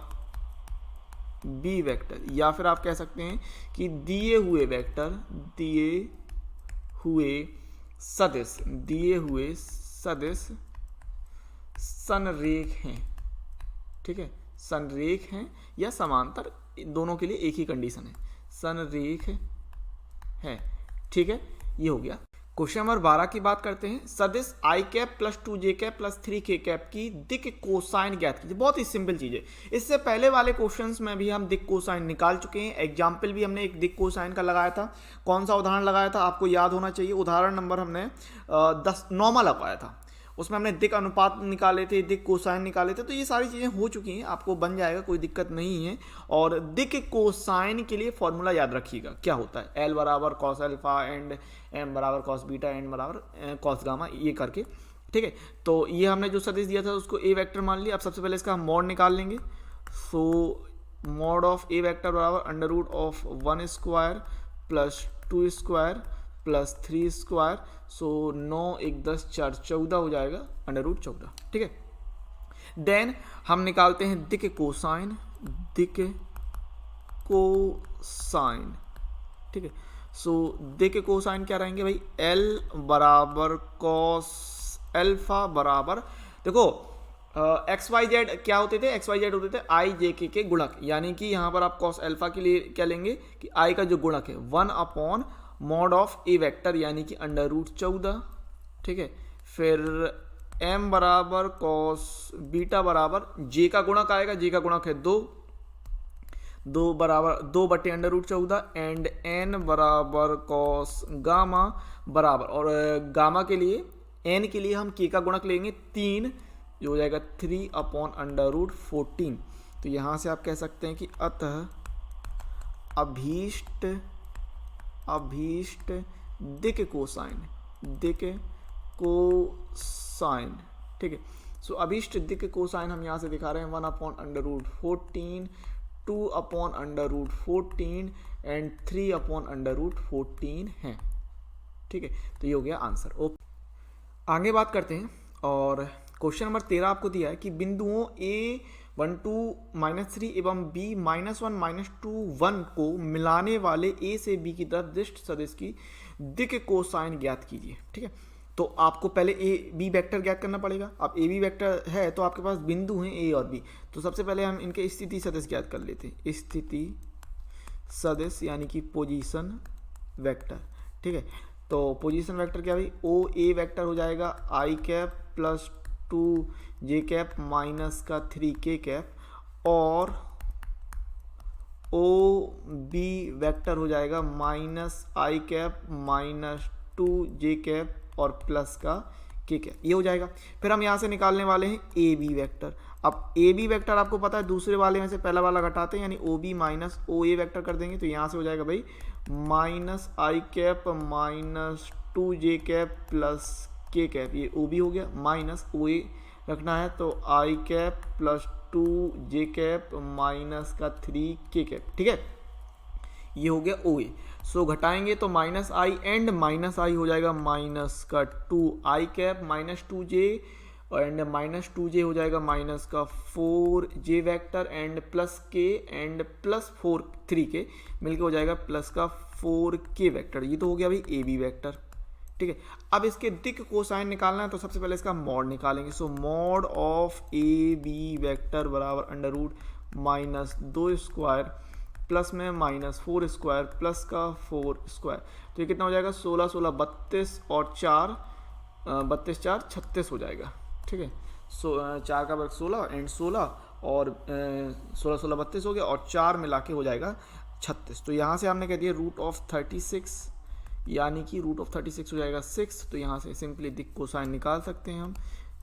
बी वेक्टर, या फिर आप कह सकते हैं कि दिए हुए सदिश संरेख हैं। ठीक है, संरेख हैं या समांतर, दोनों के लिए एक ही कंडीशन है, संरेख है। ठीक है, ये हो गया। क्वेश्चन नंबर 12 की बात करते हैं। सदिश I cap plus 2j cap plus 3k cap की दिक कोसाइन ज्ञात कीजिए। बहुत ही सिंपल चीज़ है, इससे पहले वाले क्वेश्चंस में भी हम दिक कोसाइन निकाल चुके हैं। एग्जाम्पल भी हमने एक दिक कोसाइन का लगाया था। कौन सा उदाहरण लगाया था आपको याद होना चाहिए, उदाहरण नंबर हमने 10 नॉर्मल लगाया था, उसमें हमने दिक अनुपात निकाले थे, दिक कोसाइन निकाले थे। तो ये सारी चीज़ें हो चुकी हैं, आपको बन जाएगा, कोई दिक्कत नहीं है। और दिक कोसाइन के लिए फॉर्मूला याद रखिएगा, क्या होता है, एल बराबर कॉस अल्फा एंड एम बराबर कॉस बीटा एंड बराबर कॉस गामा, ये करके। ठीक है, तो ये हमने जो सदिश दिया था उसको ए वेक्टर मान लिया। अब सबसे पहले इसका हम मॉड निकाल लेंगे। So mod of A vector बराबर under root of 1 square plus 2 square plus 3 square, so 9 1 10 4 14 हो जाएगा, अंडर रूट 14। ठीक है, देन हम निकालते हैं दिक कोसाइन। ठीक है, सो दिक कोसाइन क्या रहेंगे भाई, एल बराबर कॉस अल्फा बराबर, देखो एक्स वाई जेड क्या होते थे, एक्स वाई जेड होते थे आई जे के गुणक, यानी कि यहाँ पर आप कॉस अल्फा के लिए क्या लेंगे कि आई का जो गुणक है 1 upon mod of A vector यानी कि अंडर रूट 14। ठीक है, फिर m बराबर कॉस बीटा बराबर जे का गुणक आएगा, जे का गुणक है 2 बराबर 2 बटे अंडर रूट 14 एंड n बराबर कॉस गामा बराबर, और गामा के लिए n के लिए हम k का गुणक लेंगे 3, जो हो जाएगा 3 अपॉन अंडर रूट 14। तो यहाँ से आप कह सकते हैं कि अतः अभीष्ट दिक कोसाइन। ठीक है, सो अभीष्ट दिक कोसाइन हम यहाँ से दिखा रहे हैं 1 upon under root 14, 2 upon under root 14 and 3 upon under root 14 है। ठीक है, तो ये हो गया आंसर। ओके, आगे बात करते हैं। और क्वेश्चन नंबर 13 आपको दिया है कि बिंदुओं a12-3 एवं b-1-2-1 को मिलाने वाले a से b की तरफ दृष्ट सदिश की दिक कोसाइन ज्ञात कीजिए। ठीक है, तो आपको पहले ए बी वेक्टर ज्ञात करना पड़ेगा। अब ए बी वेक्टर है तो आपके पास बिंदु हैं ए और बी, तो सबसे पहले हम इनके स्थिति सदिश ज्ञात कर लेते हैं। स्थिति सदिश यानी कि पोजीशन वेक्टर। ठीक है, तो पोजीशन वेक्टर क्या भाई, ओ ए वेक्टर हो जाएगा I cap plus 2j cap minus का 3k कैप, और ओ बी वेक्टर हो जाएगा minus I cap minus 2j cap और प्लस का k कैप, ये हो जाएगा। फिर हम यहाँ से निकालने वाले हैं ए बी वेक्टर। अब ए बी वेक्टर आपको पता है दूसरे वाले में से पहला वाला घटाते हैं, यानी O B minus O A vector कर देंगे, तो यहाँ से हो जाएगा भाई minus I cap minus 2j cap plus k cap, ये ओ बी हो गया, माइनस ओ ए रखना है तो आई कैप प्लस 2 जे कैप माइनस का 3 के कैप, ठीक है। ये हो गया ओ ए। सो घटाएंगे तो minus I and minus I हो जाएगा माइनस का 2 I cap minus 2 J and minus 2 J हो जाएगा माइनस का 4 J vector and plus K and plus 4 3 के मिलके हो जाएगा प्लस का 4 के वेक्टर। ये तो हो गया भाई ए बी वेक्टर, ठीक है। अब इसके दिक कोसाइन निकालना है तो सबसे पहले इसका मॉड निकालेंगे। So mod of A B vector बराबर under root minus 2 square plus में माइनस 4 स्क्वायर प्लस का 4 स्क्वायर। तो ये कितना हो जाएगा 16 16 32 और 4 32 4 36 हो जाएगा, ठीक है। 4 का वर्ग 16 एंड 16 और 16 16 32 हो गया और 4 मिला के हो जाएगा 36। तो यहाँ से हमने कह दिया रूट ऑफ 36 यानी कि रूट ऑफ 36 हो जाएगा 6। तो यहाँ से सिंपली दिक कोसाइन निकाल सकते हैं हम।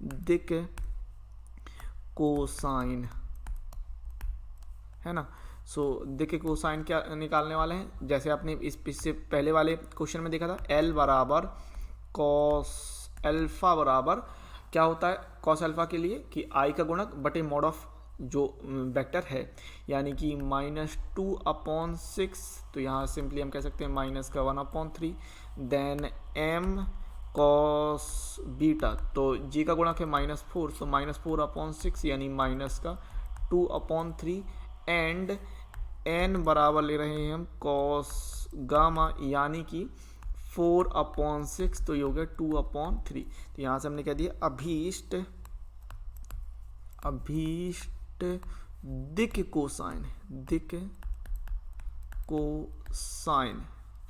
दिक कोसाइन है ना। सो दिक कोसाइन क्या निकालने वाले हैं, जैसे आपने इससे पहले वाले क्वेश्चन में देखा था एल बराबर कॉस अल्फा बराबर क्या होता है कॉस अल्फा के लिए कि आई का गुणक बटे मॉड ऑफ जो वेक्टर है यानी कि -2/6। तो यहाँ सिंपली हम कह सकते हैं माइनस का 1/3 देन m कॉस बीटा। तो जी का गुणक है -4 तो -4/6 यानी माइनस का 2/3 एंड n बराबर ले रहे हैं हम कॉस गामा यानी कि 4/6। तो ये हो गया 2/3। तो यहाँ से हमने कह दिया अभीष्ट दिक कोसाइन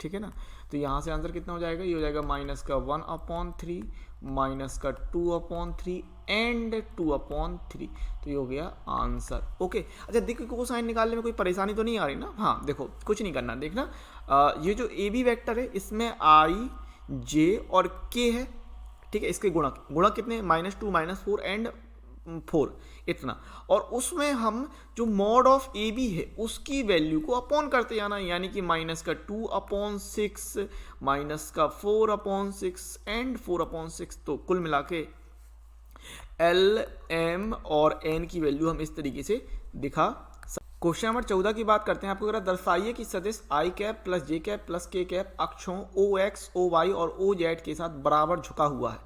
ठीक है ना। तो यहाँ से आंसर कितना हो जाएगा, ये हो जाएगा माइनस का 1/3 माइनस का 2/3 एंड 2/3। तो ये हो गया आंसर। ओके अच्छा दिक कोसाइन निकालने में कोई परेशानी तो नहीं आ रही ना। हाँ देखो कुछ नहीं करना, देखना ये जो ए बी वेक्टर है इसमें आई जे और के है, ठीक है। इसके गुणक कितने -2 -4 एंड 4 इतना, और उसमें हम जो मॉड ऑफ ए बी है उसकी वैल्यू को अपॉन करते जाना यानी कि माइनस का 2/6 माइनस का 4/6 एंड 4/6। तो कुल मिला के एल एम और एन की वैल्यू हम इस तरीके से दिखा। क्वेश्चन नंबर 14 की बात करते हैं। आपको जरा दर्शाइए कि सदिश I cap plus J cap plus K cap अक्षों ओ एक्स ओ वाई और ओ जेड के साथ बराबर झुका हुआ है।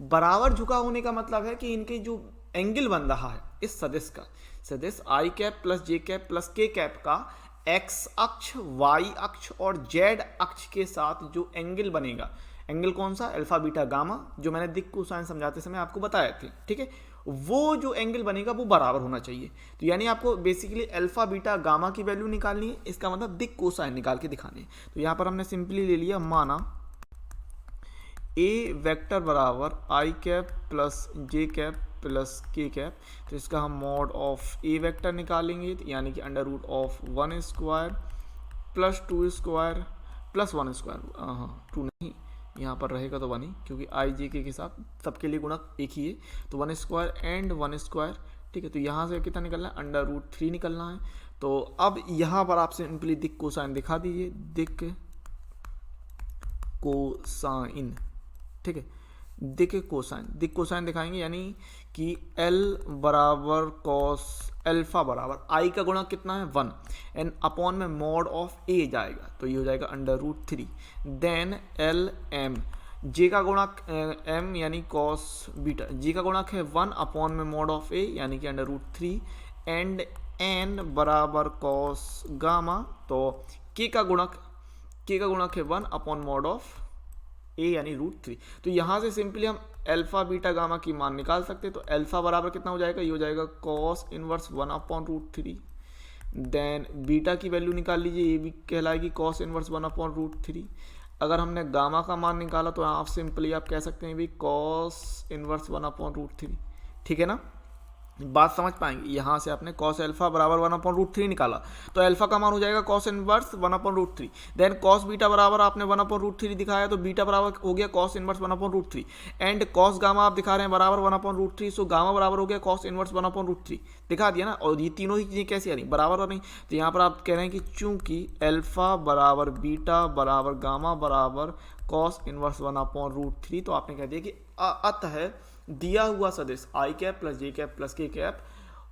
बराबर झुका होने का मतलब है कि इनके जो एंगल बन रहा है इस सदिश का, सदिश I cap plus J cap plus K cap का एक्स अक्ष वाई अक्ष और जेड अक्ष के साथ जो एंगल बनेगा, एंगल कौन सा, अल्फा बीटा गामा, जो मैंने दिक कोसाइन समझाते समय आपको बताए थे, ठीक है। वो जो एंगल बनेगा वो बराबर होना चाहिए। तो यानी आपको बेसिकली अल्फा बीटा गामा की वैल्यू निकालनी है, इसका मतलब दिक कोसाइन निकाल के दिखाने है। तो यहाँ पर हमने सिंपली ले लिया, माना ए वेक्टर बराबर I cap plus J cap plus K cap. तो इसका हम मॉड ऑफ ए वेक्टर निकालेंगे यानी कि under root of 1 square plus 2 square plus 1 square. हाँ 2 नहीं, यहाँ पर रहेगा तो 1 ही क्योंकि आई जे के साथ सबके लिए गुणक एक ही है। तो 1 स्क्वायर एंड 1 स्क्वायर, ठीक है। तो यहाँ से कितना निकलना है, अंडर रूट 3 निकलना है। तो अब यहाँ पर आप सिंपली दिक कोसाइन दिखा दीजिए, दिक कोसाइन, ठीक है। दिक कोसाइन दिखाएंगे यानी कि L बराबर कॉस अल्फा बराबर आई का गुणक कितना है 1 एंड अपॉन में मॉड ऑफ ए जाएगा तो ये हो जाएगा under root 3 then L M J का गुणक m यानी कॉस बीटा, जी का गुणक है 1 अपॉन में मॉड ऑफ ए यानी कि अंडर रूट 3 एंड n बराबर कॉस गामा। तो k का गुणक है 1 अपॉन मॉड ऑफ ए यानी रूट 3। तो यहाँ से सिंपली हम अल्फा बीटा गामा की मान निकाल सकते हैं। तो अल्फा बराबर कितना हो जाएगा, ये हो जाएगा cos inverse 1 upon root 3 then beta की वैल्यू निकाल लीजिए, ये भी कहलाएगी कॉस इनवर्स 1 अपॉन रूट 3। अगर हमने गामा का मान निकाला तो आप सिंपली आप कह सकते हैं भी कॉस इनवर्स 1 अपॉन रूट 3, ठीक है ना। बात समझ पाएंगे। यहाँ से आपने कॉस अल्फा बराबर 1 अपॉन रूट 3 निकाला तो अल्फा का मान हो जाएगा cos inverse 1 upon root 3 then cos beta बराबर आपने 1 अपॉन रूट 3 दिखाया तो बीटा बराबर हो गया cos inverse 1 upon root 3 and cos gamma आप दिखा रहे हैं बराबर 1 अपॉन रूट 3। सो गामा बराबर हो गया कॉस इनवर्स 1 अपॉन रूट 3 दिखा दिया ना। और ये तीनों ही चीज़ें कैसी आ रही बराबर हो रही। तो यहाँ पर आप कह रहे हैं कि चूंकि अल्फा बराबर बीटा बराबर गामा बराबर कॉस इनवर्स 1 अपॉन रूट 3 तो आपने कह दिया कि अतः दिया हुआ सदिश I cap plus J cap plus K cap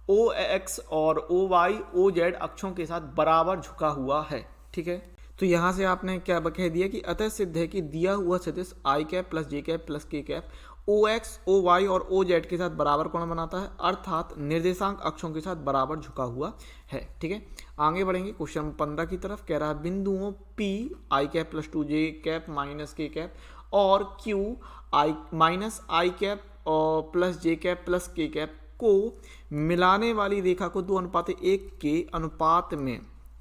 O x और ओ वाई ओ जेड अक्षों के साथ बराबर झुका हुआ है। ठीक है, तो यहाँ से आपने क्या कह दिया कि अतः सिद्ध है कि दिया हुआ सदिश I cap plus J cap plus K cap O x O Y और ओ जेड के साथ बराबर कोण बनाता है, अर्थात निर्देशांक अक्षों के साथ बराबर झुका हुआ है। ठीक है, आगे बढ़ेंगे क्वेश्चन 15 की तरफ। कह रहा है बिंदुओं P आई कैप प्लस 2 जे कैप माइनस के कैप और Q I minus I cap और plus J cap plus K cap को मिलाने वाली रेखा को 2:1 के अनुपात में,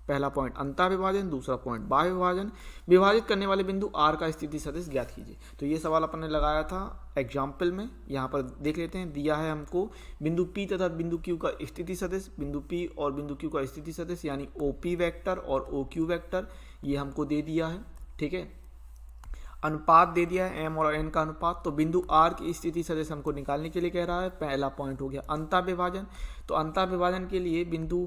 पहला पॉइंट अंतः विभाजन, दूसरा पॉइंट बाह्य विभाजन, विभाजित करने वाले बिंदु R का स्थिति सदिश ज्ञात कीजिए। तो ये सवाल अपन ने लगाया था एग्जाम्पल में, यहाँ पर देख लेते हैं। दिया है हमको बिंदु P तथा बिंदु Q का स्थिति सदिश, बिंदु P और बिंदु Q का स्थिति सदिश यानी OP वेक्टर और OQ वेक्टर, ये हमको दे दिया है। ठीक है, अनुपात दे दिया है M और N का अनुपात। तो बिंदु R की स्थिति सदिश हमको निकालने के लिए कह रहा है। पहला पॉइंट हो गया अंतः विभाजन। तो अंतः विभाजन के लिए बिंदु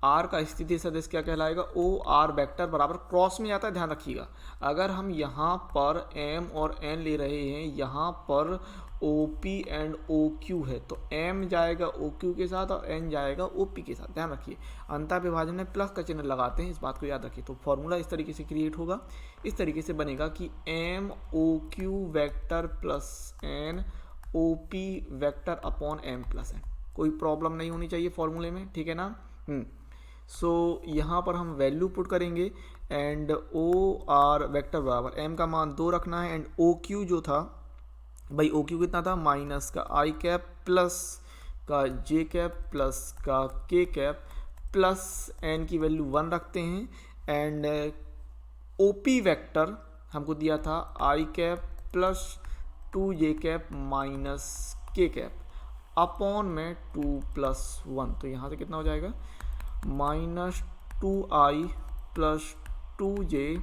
R का स्थिति सदिश क्या कहलाएगा, OR वेक्टर बराबर क्रॉस में जाता है, ध्यान रखिएगा। अगर हम यहाँ पर M और N ले रहे हैं, यहाँ पर OP एंड OQ है, तो M जाएगा OQ के साथ और N जाएगा OP के साथ, ध्यान रखिए। अंतः विभाजन में प्लस का चिन्ह लगाते हैं, इस बात को याद रखिए। तो फॉर्मूला इस तरीके से क्रिएट होगा, इस तरीके से बनेगा कि M OQ vector plus N OP vector upon M plus N। कोई प्रॉब्लम नहीं होनी चाहिए फॉर्मूले में, ठीक है ना। सो यहाँ पर हम वैल्यू पुट करेंगे एंड OR वेक्टर बराबर M का मान 2 रखना है एंड OQ जो था भाई, OQ कितना था, माइनस का आई कैप प्लस का जे कैप प्लस का के कैप प्लस N की वैल्यू 1 रखते हैं एंड OP वेक्टर हमको दिया था आई कैप प्लस 2 जे कैप माइनस के कैप अपॉन में 2 प्लस 1। तो यहाँ से कितना हो जाएगा, minus 2i plus 2j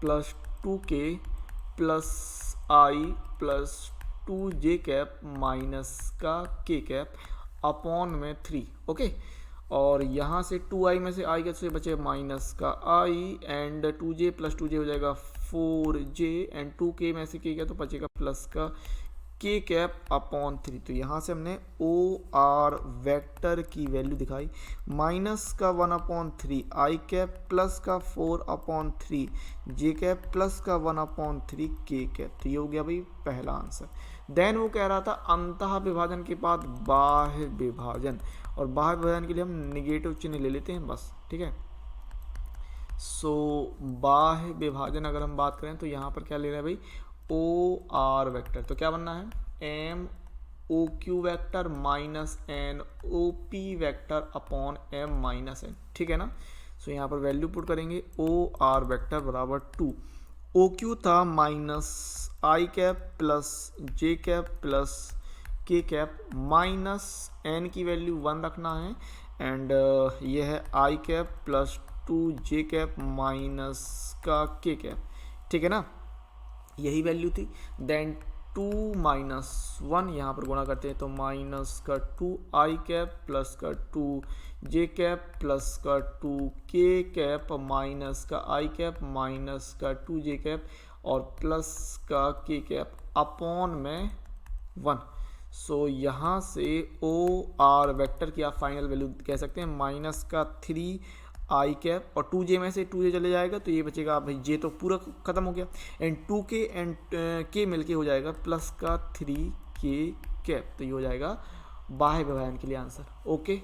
plus 2k plus i plus 2j cap minus का k कैप अपॉन में 3। ओके, और यहाँ से 2i में से i कैसे बचे, माइनस का i and 2j plus 2j हो जाएगा 4j एंड 2k में से k क्या, तो बचेगा प्लस का k कैप अपॉन 3। तो यहाँ से हमने OR वेक्टर की वैल्यू दिखाई, माइनस का 1/3 आई कैप प्लस का 4/3 जे कैप प्लस का 1/3 के कैप। तो ये हो गया भाई पहला आंसर। देन वो कह रहा था अंतः विभाजन के बाद बाह्य विभाजन, और बाह्य विभाजन के लिए हम निगेटिव चिन्ह ले लेते हैं बस, ठीक है। सो बाह्य विभाजन अगर हम बात करें तो यहाँ पर क्या ले रहे हैं भाई, OR वेक्टर। तो क्या बनना है, M OQ vector minus N OP vector upon M minus N, ठीक है ना। सो यहाँ पर वैल्यू पुट करेंगे, OR वेक्टर बराबर 2, OQ था minus I cap plus J cap plus K cap minus N की वैल्यू 1 रखना है एंड ये है I cap plus 2j cap minus का के कैप, ठीक है ना, यही वैल्यू थी। देन 2 माइनस 1 यहाँ पर गुणा करते हैं तो माइनस का 2i कैप प्लस का 2j कैप प्लस का 2k कैप माइनस का i कैप माइनस का 2j कैप और प्लस का k कैप अपॉन में 1। सो यहाँ से OR वेक्टर की आप फाइनल वैल्यू कह सकते हैं, माइनस का 3 आई कैप और 2j में से 2j चले जाएगा तो ये बचेगा भाई j तो पूरा खत्म हो गया एंड 2k एंड k मिलके हो जाएगा प्लस का 3k कैप। तो ये हो जाएगा बाह्य विभाजन के लिए आंसर। ओके,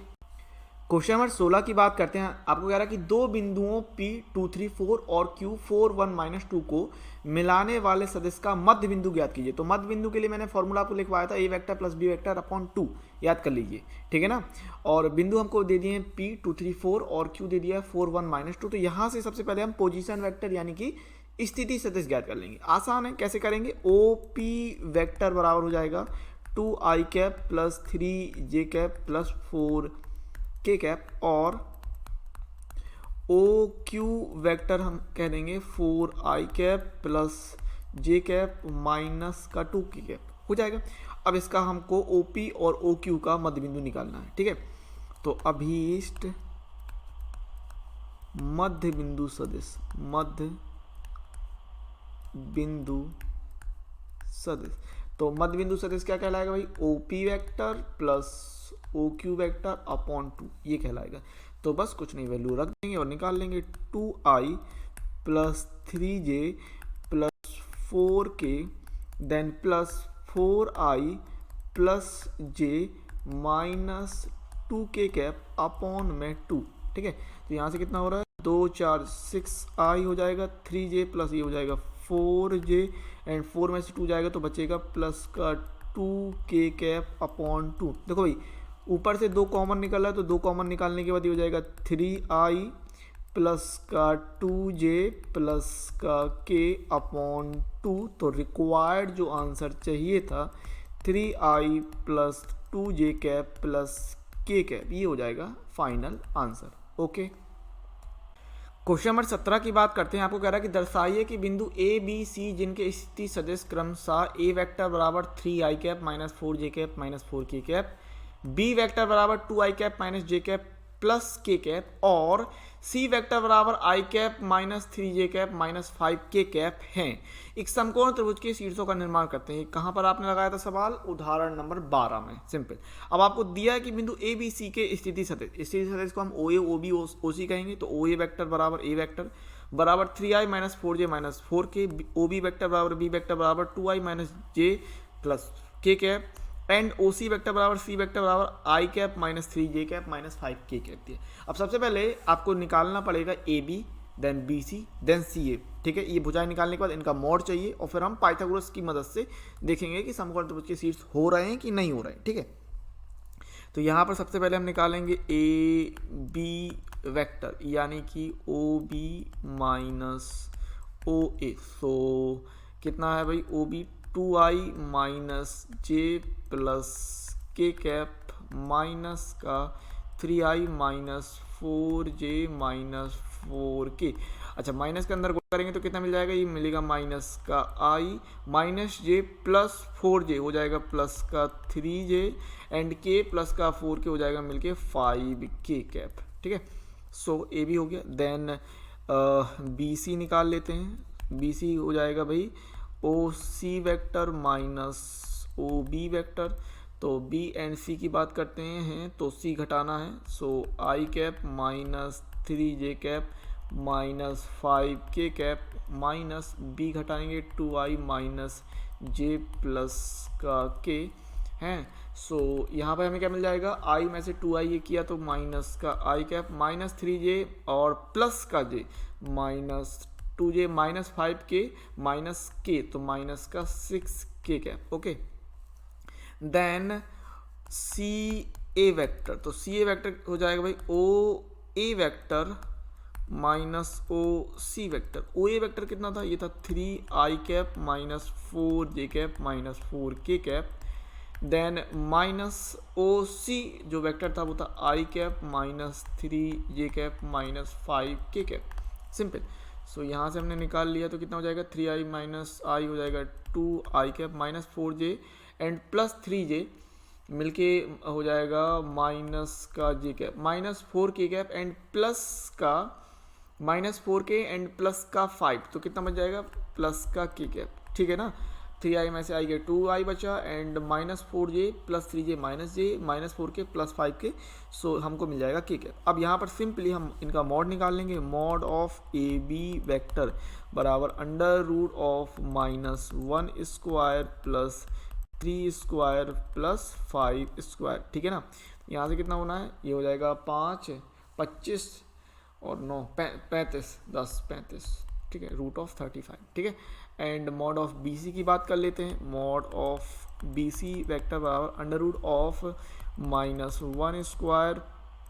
क्वेश्चन नंबर 16 की बात करते हैं। आपको कह रहा है कि दो बिंदुओं P 2 3 4 और Q 4 1 -2 को मिलाने वाले सदिश का मध्य बिंदु ज्ञात कीजिए। तो मध्य बिंदु के लिए मैंने फॉर्मूला आपको लिखवाया था, a vector plus b vector upon 2, याद कर लीजिए, ठीक है ना। और बिंदु हमको दे दिए P 2 3 4 और Q दे दिया है 4 1 -2। तो यहाँ से सबसे पहले हम पोजिशन वेक्टर यानी कि स्थिति सदिश ज्ञात कर लेंगे। आसान है, कैसे करेंगे, OP वेक्टर बराबर हो जाएगा 2i cap plus 3j cap plus 4k cap और OQ वेक्टर हम कह देंगे 4i cap plus j cap minus का 2k कैप हो जाएगा। अब इसका हमको OP और OQ का मध्य बिंदु निकालना है, ठीक है। तो अभीष्ट मध्य बिंदु सदिश, मध्य बिंदु सदिश, तो मध्य बिंदु सदिश क्या कहलाएगा भाई, OP vector plus OQ vector upon 2, ये कहलाएगा। तो बस कुछ नहीं, वैल्यू रख देंगे और निकाल लेंगे 2i plus 3j plus 4k then plus 4i plus j minus 2k cap upon में 2। ठीक है, तो यहाँ से कितना हो रहा है, 2 4 6i हो जाएगा, 3j प्लस ये हो जाएगा 4j एंड 4 में से 2 जाएगा तो बचेगा प्लस का 2k कैप अपॉन 2। देखो भाई ऊपर से 2 कॉमन निकल रहा है, तो 2 कॉमन निकालने के बाद ये हो जाएगा 3i प्लस का 2j प्लस का k अपॉन 2। तो रिक्वायर्ड जो आंसर चाहिए था 3i plus 2j cap plus k cap, ये हो जाएगा final answer. Okay, question number 17 की बात करते हैं। आपको कह रहा है कि दर्शाइए कि बिंदु ए बी सी जिनके स्थिति सदिश क्रमशः ए वेक्टर बराबर 3i cap minus 4j cap minus 4k cap, B vector बराबर 2i cap minus j cap plus k cap और सी वेक्टर बराबर i cap minus 3j cap minus 5k cap हैं, एक समकोण त्रिभुज के शीर्षों का निर्माण करते हैं। कहाँ पर आपने लगाया था सवाल, उदाहरण नंबर 12 में। सिंपल, अब आपको दिया है कि बिंदु ए बी सी के स्थिति सदिश को हम ओ ए ओ बी ओ सी कहेंगे। तो ओ ए वेक्टर बराबर ए वेक्टर बराबर 3i minus 4j minus 4k, O B vector बराबर बी वेक्टर बराबर 2i minus j plus k cap and O C vector बराबर सी वेक्टर बराबर I cap minus 3j cap minus 5k cap दिए। अब सबसे पहले आपको निकालना पड़ेगा A B then B C then C A. ठीक है, ये भुजाएं निकालने के बाद इनका मोड चाहिए और फिर हम पाइथागोरस की मदद से देखेंगे कि समकोण त्रिभुज के शीर्ष हो रहे हैं कि नहीं हो रहे हैं। ठीक है, तो यहाँ पर सबसे पहले हम निकालेंगे ए बी वेक्टर यानी कि ओ बी माइनस ओ ए। सो कितना है भाई, O B 2i minus j plus k cap minus का 3i minus 4j minus 4k। अच्छा, माइनस के अंदर गुणा करेंगे तो कितना मिल जाएगा, ये मिलेगा माइनस का i minus j plus 4j हो जाएगा प्लस का 3j एंड k प्लस का 4k हो जाएगा मिलके 5k कैप। ठीक है, सो ए बी हो गया। देन बी सी निकाल लेते हैं। बी सी हो जाएगा भाई O C vector minus O B vector. तो बी एंड सी की बात करते हैं तो सी घटाना है, so I cap minus 3j cap minus 5k cap minus B घटाएंगे 2i माइनस j प्लस का k हैं। सो यहाँ पर हमें क्या मिल जाएगा, i में से 2i ये किया तो माइनस का i कैप माइनस 3j और प्लस का j minus 2j minus 5k minus k तो माइनस का 6k cap. Okay, then C A vector. तो सी ए वेक्टर हो जाएगा भाई O A vector minus O C vector. O A vector कितना था, ये था 3i cap minus 4j cap minus 4k cap. Then minus O C जो vector था वो था i cap minus 3j cap minus 5k cap. Simple, so यहाँ से हमने निकाल लिया तो कितना हो जाएगा, 3i माइनस आई हो जाएगा 2i cap minus 4j and plus 3j मिलके हो जाएगा माइनस का j cap minus 4k cap and plus का माइनस 4k एंड प्लस का 5 तो कितना बच जाएगा, प्लस का k कैप। ठीक है ना, 3i में से आई गया 2i बचा and minus 4j plus 3j minus j minus 4k plus 5k। सो हमको मिल जाएगा k कैप। अब यहाँ पर सिंपली हम इनका मॉड निकाल लेंगे। Mod of A B vector बराबर under root of minus 1 square plus 3 square plus 5 square. ठीक है ना, यहाँ से कितना होना है, ये हो जाएगा 5 25 और 9 35 10 35। ठीक है, रूट ऑफ 35। ठीक है, and mod of B C की बात कर लेते हैं। Mod of B C vector बराबर under root of minus 1 square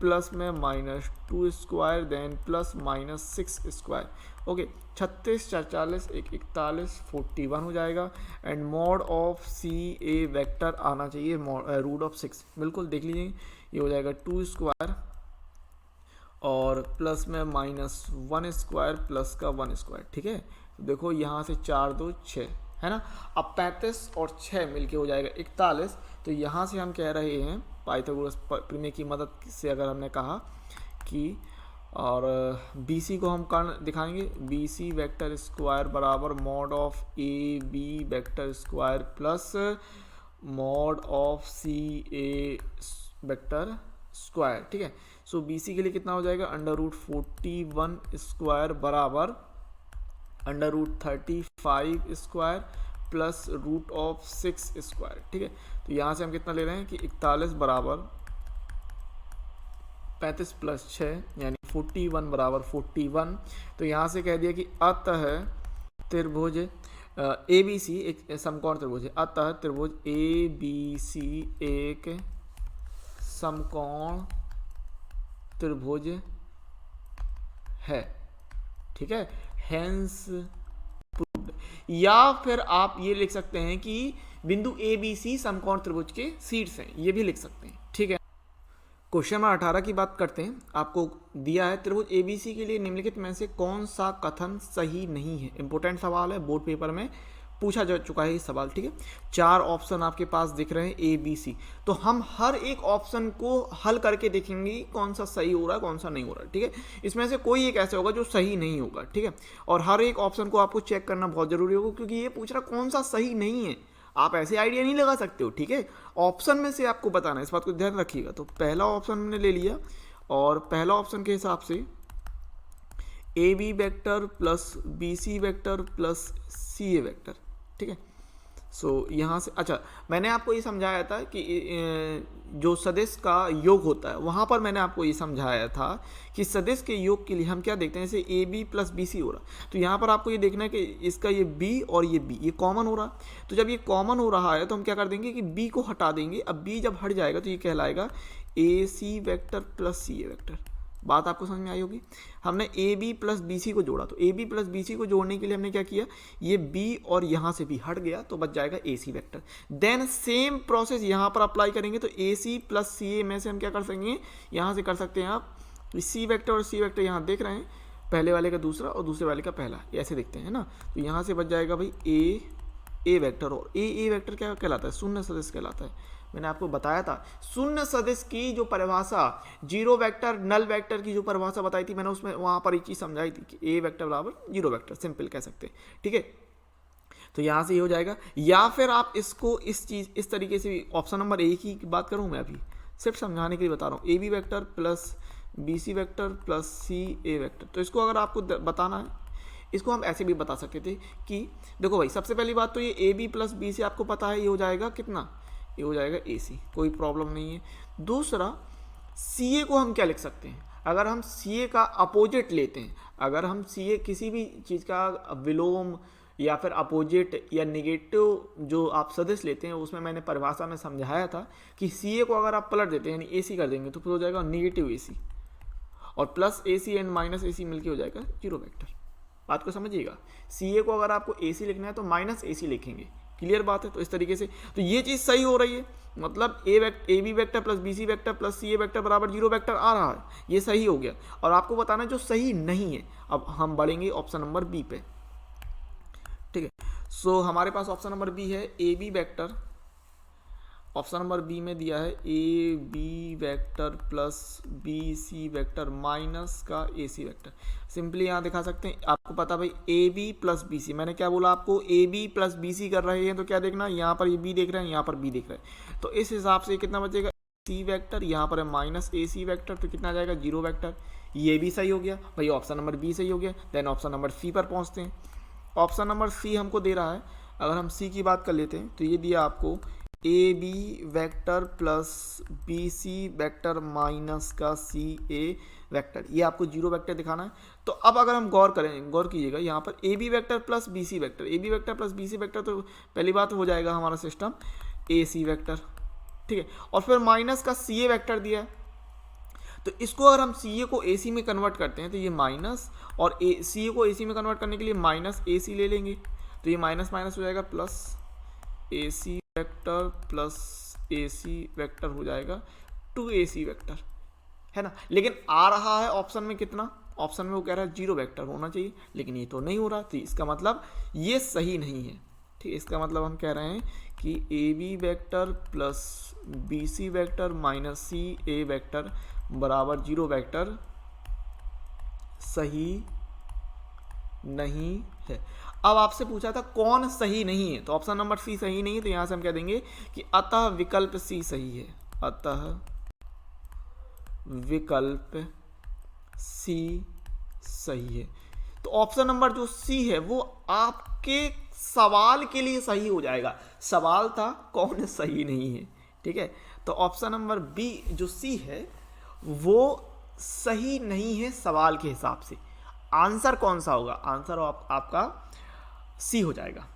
plus में minus 2 square then plus minus 6 square. Okay, 36 40 41 41 हो जाएगा। And mod of C A vector आना चाहिए रूट ऑफ 6। बिल्कुल देख लीजिए, ये हो जाएगा 2 स्क्वायर और प्लस में माइनस 1 स्क्वायर प्लस का 1 स्क्वायर। ठीक है, तो देखो यहाँ से 4 2 6 है ना। अब 35 और 6 मिलके हो जाएगा 41। तो यहाँ से हम कह रहे हैं पाइथागोरस प्रमेय की मदद से, अगर हमने कहा कि और बी सी को हम कर दिखाएंगे, बी सी वेक्टर स्क्वायर बराबर mod of A B vector square plus mod of C A vector square. ठीक है, सो बी सी के लिए कितना हो जाएगा, √41 स्क्वायर बराबर √35 स्क्वायर प्लस √6 स्क्वायर। ठीक है, तो यहाँ से हम कितना ले रहे हैं कि 41 बराबर 35 प्लस 6 यानी 41 बराबर 41। तो यहाँ से कह दिया कि अतः त्रिभुज ए बी सी एक समकोण त्रिभुज है, अतः त्रिभुज ए बी सी एक समकोण त्रिभुज है। ठीक है, हेंस प्रूव्ड। या फिर आप ये लिख सकते हैं कि बिंदु ए बी सी समकोण त्रिभुज के शीर्ष हैं, ये भी लिख सकते हैं। ठीक है, क्वेश्चन नंबर 18 की बात करते हैं। आपको दिया है त्रिभुज एबीसी के लिए निम्नलिखित में से कौन सा कथन सही नहीं है। इंपॉर्टेंट सवाल है, बोर्ड पेपर में पूछा जा चुका है ये सवाल। ठीक है, 4 ऑप्शन आपके पास दिख रहे हैं ए बी सी, तो हम हर एक ऑप्शन को हल करके देखेंगे कौन सा सही हो रहा है कौन सा नहीं हो रहा है। ठीक है, इसमें से कोई एक ऐसा होगा जो सही नहीं होगा। ठीक है, और हर एक ऑप्शन को आपको चेक करना बहुत जरूरी होगा, क्योंकि ये पूछ रहा कौन सा सही नहीं है, आप ऐसे आइडिया नहीं लगा सकते हो। ठीक है, ऑप्शन में से आपको बताना है, इस बात को ध्यान रखिएगा। तो पहला ऑप्शन हमने ले लिया, और पहला ऑप्शन के हिसाब से A B vector plus B C vector plus C A vector. ठीक है, सो यहाँ से अच्छा, मैंने आपको ये समझाया था कि जो सदिश का योग होता है वहाँ पर मैंने आपको ये समझाया था कि सदिश के योग के लिए हम क्या देखते हैं, जैसे A B plus B C हो रहा, तो यहाँ पर आपको ये देखना है कि इसका ये बी और ये बी ये कॉमन हो रहा। तो जब ये कॉमन हो रहा है तो हम क्या कर देंगे कि बी को हटा देंगे। अब बी जब हट जाएगा तो ये कहलाएगा A C vector plus C A vector. बात आपको समझ में आई होगी। हमने A B plus B C को जोड़ा, तो A B plus B C को जोड़ने के लिए हमने क्या किया, ये बी और यहाँ से भी हट गया तो बच जाएगा A C vector. Then same process यहाँ पर अप्लाई करेंगे, तो ए सी प्लस सी ए में से हम क्या कर सकेंगे, यहाँ से कर सकते हैं आप सी वैक्टर और सी वैक्टर यहाँ देख रहे हैं, पहले वाले का दूसरा और दूसरे वाले का पहला, ऐसे देखते हैं ना। तो यहाँ से बच जाएगा भाई ए वैक्टर, और ए वैक्टर क्या कहलाता है, शून्य सदिश कहलाता है। मैंने आपको बताया था शून्य सदिश की जो परिभाषा, जीरो वेक्टर नल वेक्टर की जो परिभाषा बताई थी मैंने, उसमें वहां पर एक चीज समझाई थी कि ए वेक्टर बराबर जीरो वेक्टर, सिंपल कह सकते हैं। ठीक है, तो यहां से ये हो जाएगा। या फिर आप इसको इस तरीके से भी, ऑप्शन नंबर ए की बात करूं मैं अभी सिर्फ समझाने के लिए बता रहा हूँ, A B vector plus B C vector plus C A vector. तो इसको अगर आपको बताना है, इसको हम ऐसे भी बता सकते थे कि देखो भाई, सबसे पहली बात तो ये A B plus B C आपको पता है, ये हो जाएगा कितना, ये हो जाएगा ए सी, कोई प्रॉब्लम नहीं है। दूसरा, सी ए को हम क्या लिख सकते हैं, अगर हम सी ए का अपोजिट लेते हैं, अगर हम सी ए किसी भी चीज़ का विलोम या फिर अपोजिट या निगेटिव जो आप सदिश लेते हैं, उसमें मैंने परिभाषा में समझाया था कि सी ए को अगर आप पलट देते हैं यानी ए सी कर देंगे तो फिर हो जाएगा निगेटिव ए सी, और plus A C and minus A C मिलकर हो जाएगा जीरो वेक्टर। बात को समझिएगा, सी ए को अगर आपको ए सी लिखना है तो माइनस ए सी लिखेंगे, क्लियर बात है। तो इस तरीके से तो ये चीज़ सही हो रही है, मतलब A B vector plus B C vector plus C A vector बराबर जीरो वेक्टर आ रहा है, ये सही हो गया। और आपको बताना है जो सही नहीं है। अब हम बढ़ेंगे ऑप्शन नंबर बी पे। ठीक है, सो हमारे पास ऑप्शन नंबर बी है, A B vector, option number B में दिया है A B vector plus B C vector minus का ए सी वेक्टर। सिंपली यहाँ दिखा सकते हैं, आपको पता भाई A B plus B C, मैंने क्या बोला आपको, A B plus B C कर रहे हैं तो क्या देखना, यहाँ पर ये बी देख रहे हैं, यहाँ पर बी देख रहे हैं, तो इस हिसाब से कितना बचेगा, सी वेक्टर, यहाँ पर है माइनस ए सी वेक्टर, तो कितना जाएगा जीरो वेक्टर। ये भी सही हो गया भाई, ऑप्शन नंबर बी सही हो गया। देन ऑप्शन नंबर सी पर पहुँचते हैं। ऑप्शन नंबर सी हमको दे रहा है, अगर हम सी की बात कर लेते हैं तो ये दिया आपको A B vector plus B C vector minus का सी ए वेक्टर, ये आपको जीरो वेक्टर दिखाना है। तो अब अगर हम गौर कीजिएगा यहाँ पर A B vector plus B C vector, A B vector plus B C vector, तो पहली बात हो जाएगा हमारा सिस्टम ए सी वेक्टर। ठीक है, और फिर माइनस का सी ए वेक्टर दिया है, तो इसको अगर हम सी ए को ए सी में कन्वर्ट करते हैं तो ये माइनस, और सी ए को ए सी में कन्वर्ट करने के लिए माइनस ए सी ले लेंगे, तो ये माइनस माइनस हो जाएगा plus A C vector plus A C vector हो जाएगा 2ac वेक्टर, है ना। लेकिन आ रहा है ऑप्शन में कितना, ऑप्शन में वो कह रहा है जीरो वेक्टर होना चाहिए, लेकिन ये तो नहीं हो रहा, तो इसका मतलब ये सही नहीं है। ठीक, इसका मतलब हम कह रहे हैं कि A B vector plus B C vector minus C A vector बराबर जीरो वेक्टर सही नहीं है। अब आपसे पूछा था कौन सही नहीं है, तो ऑप्शन नंबर सी सही नहीं है, तो यहां से हम कह देंगे कि अतः विकल्प सी सही है। अतः विकल्प सी सही है। तो ऑप्शन नंबर जो सी है वो आपके सवाल के लिए सही हो जाएगा। सवाल था कौन सही नहीं है, ठीक है। तो ऑप्शन नंबर बी जो सी है वो सही नहीं है सवाल के हिसाब से। आंसर कौन सा होगा? आंसर आपका सी हो जाएगा,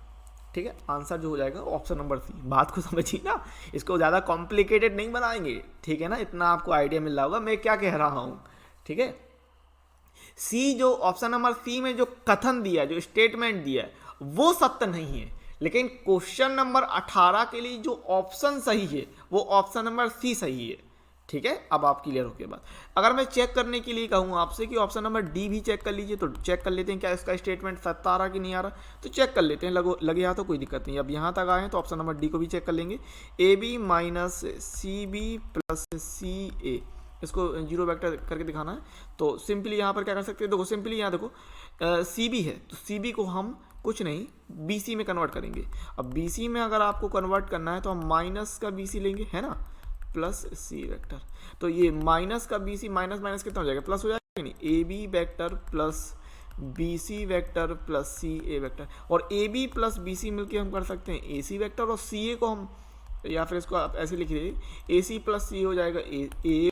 ठीक है। आंसर जो हो जाएगा ऑप्शन नंबर सी। बात को समझिए ना, इसको ज़्यादा कॉम्प्लिकेटेड नहीं बनाएंगे, ठीक है ना। इतना आपको आइडिया मिल रहा होगा मैं क्या कह रहा हूँ, ठीक है। सी जो ऑप्शन नंबर सी में जो कथन दिया, जो स्टेटमेंट दिया है वो सत्य नहीं है, लेकिन क्वेश्चन नंबर 18 के लिए जो ऑप्शन सही है वो ऑप्शन नंबर सी सही है, ठीक है। अब आप क्लियर हो के बाद अगर मैं चेक करने के लिए कहूँ आपसे कि ऑप्शन नंबर डी भी चेक कर लीजिए, तो चेक कर लेते हैं क्या इसका स्टेटमेंट सत्य आ रहा कि नहीं आ रहा, तो चेक कर लेते हैं। लगे यहाँ तो कोई दिक्कत नहीं। अब यहाँ तक आए हैं तो ऑप्शन नंबर डी को भी चेक कर लेंगे। A B minus C B plus C A, इसको जीरो वेक्टर करके दिखाना है। तो सिंपली यहाँ पर क्या कर सकते हैं, देखो सिंपली यहाँ देखो सी बी है तो सी बी को हम कुछ नहीं बी सी में कन्वर्ट करेंगे। अब बी सी में अगर आपको कन्वर्ट करना है तो हम माइनस का बी सी लेंगे, है ना, प्लस सी वेक्टर। तो ये माइनस का बी सी माइनस माइनस कितना हो जाएगा, प्लस हो जाएगा नहीं। A B vector plus B C vector plus C A vector, और A B plus B C मिलकर हम कर सकते हैं ए सी वेक्टर, और सी ए को हम या फिर इसको आप ऐसे लिख लीजिए ए सी प्लस सी हो जाएगा ए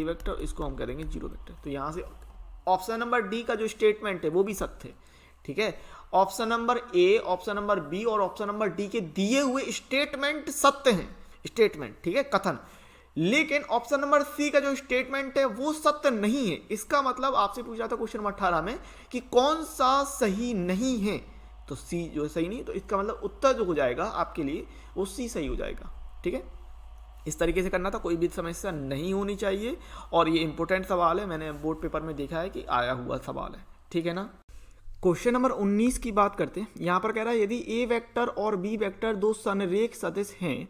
वेक्टर, इसको हम करेंगे जीरो वेक्टर। तो यहाँ से ऑप्शन नंबर डी का जो स्टेटमेंट है वो भी सत्य है, ठीक है। Option number A, option number B और ऑप्शन नंबर डी के दिए हुए स्टेटमेंट सत्य हैं, स्टेटमेंट, ठीक है, कथन। लेकिन ऑप्शन नंबर सी का जो स्टेटमेंट है वो सत्य नहीं है। इसका मतलब आपसे पूछा था क्वेश्चन नंबर 18 में कि कौन सा सही नहीं है, तो सी जो सही नहीं, तो इसका मतलब उत्तर जो हो जाएगा आपके लिए वो सी सही हो जाएगा, ठीक है। इस तरीके से करना था, कोई भी समस्या नहीं होनी चाहिए। और ये इंपॉर्टेंट सवाल है, मैंने बोर्ड पेपर में देखा है कि आया हुआ सवाल है, ठीक है ना। क्वेश्चन नंबर 19 की बात करते हैं। यहाँ पर कह रहा है यदि ए वेक्टर और बी वेक्टर दो संरेख सदिश हैं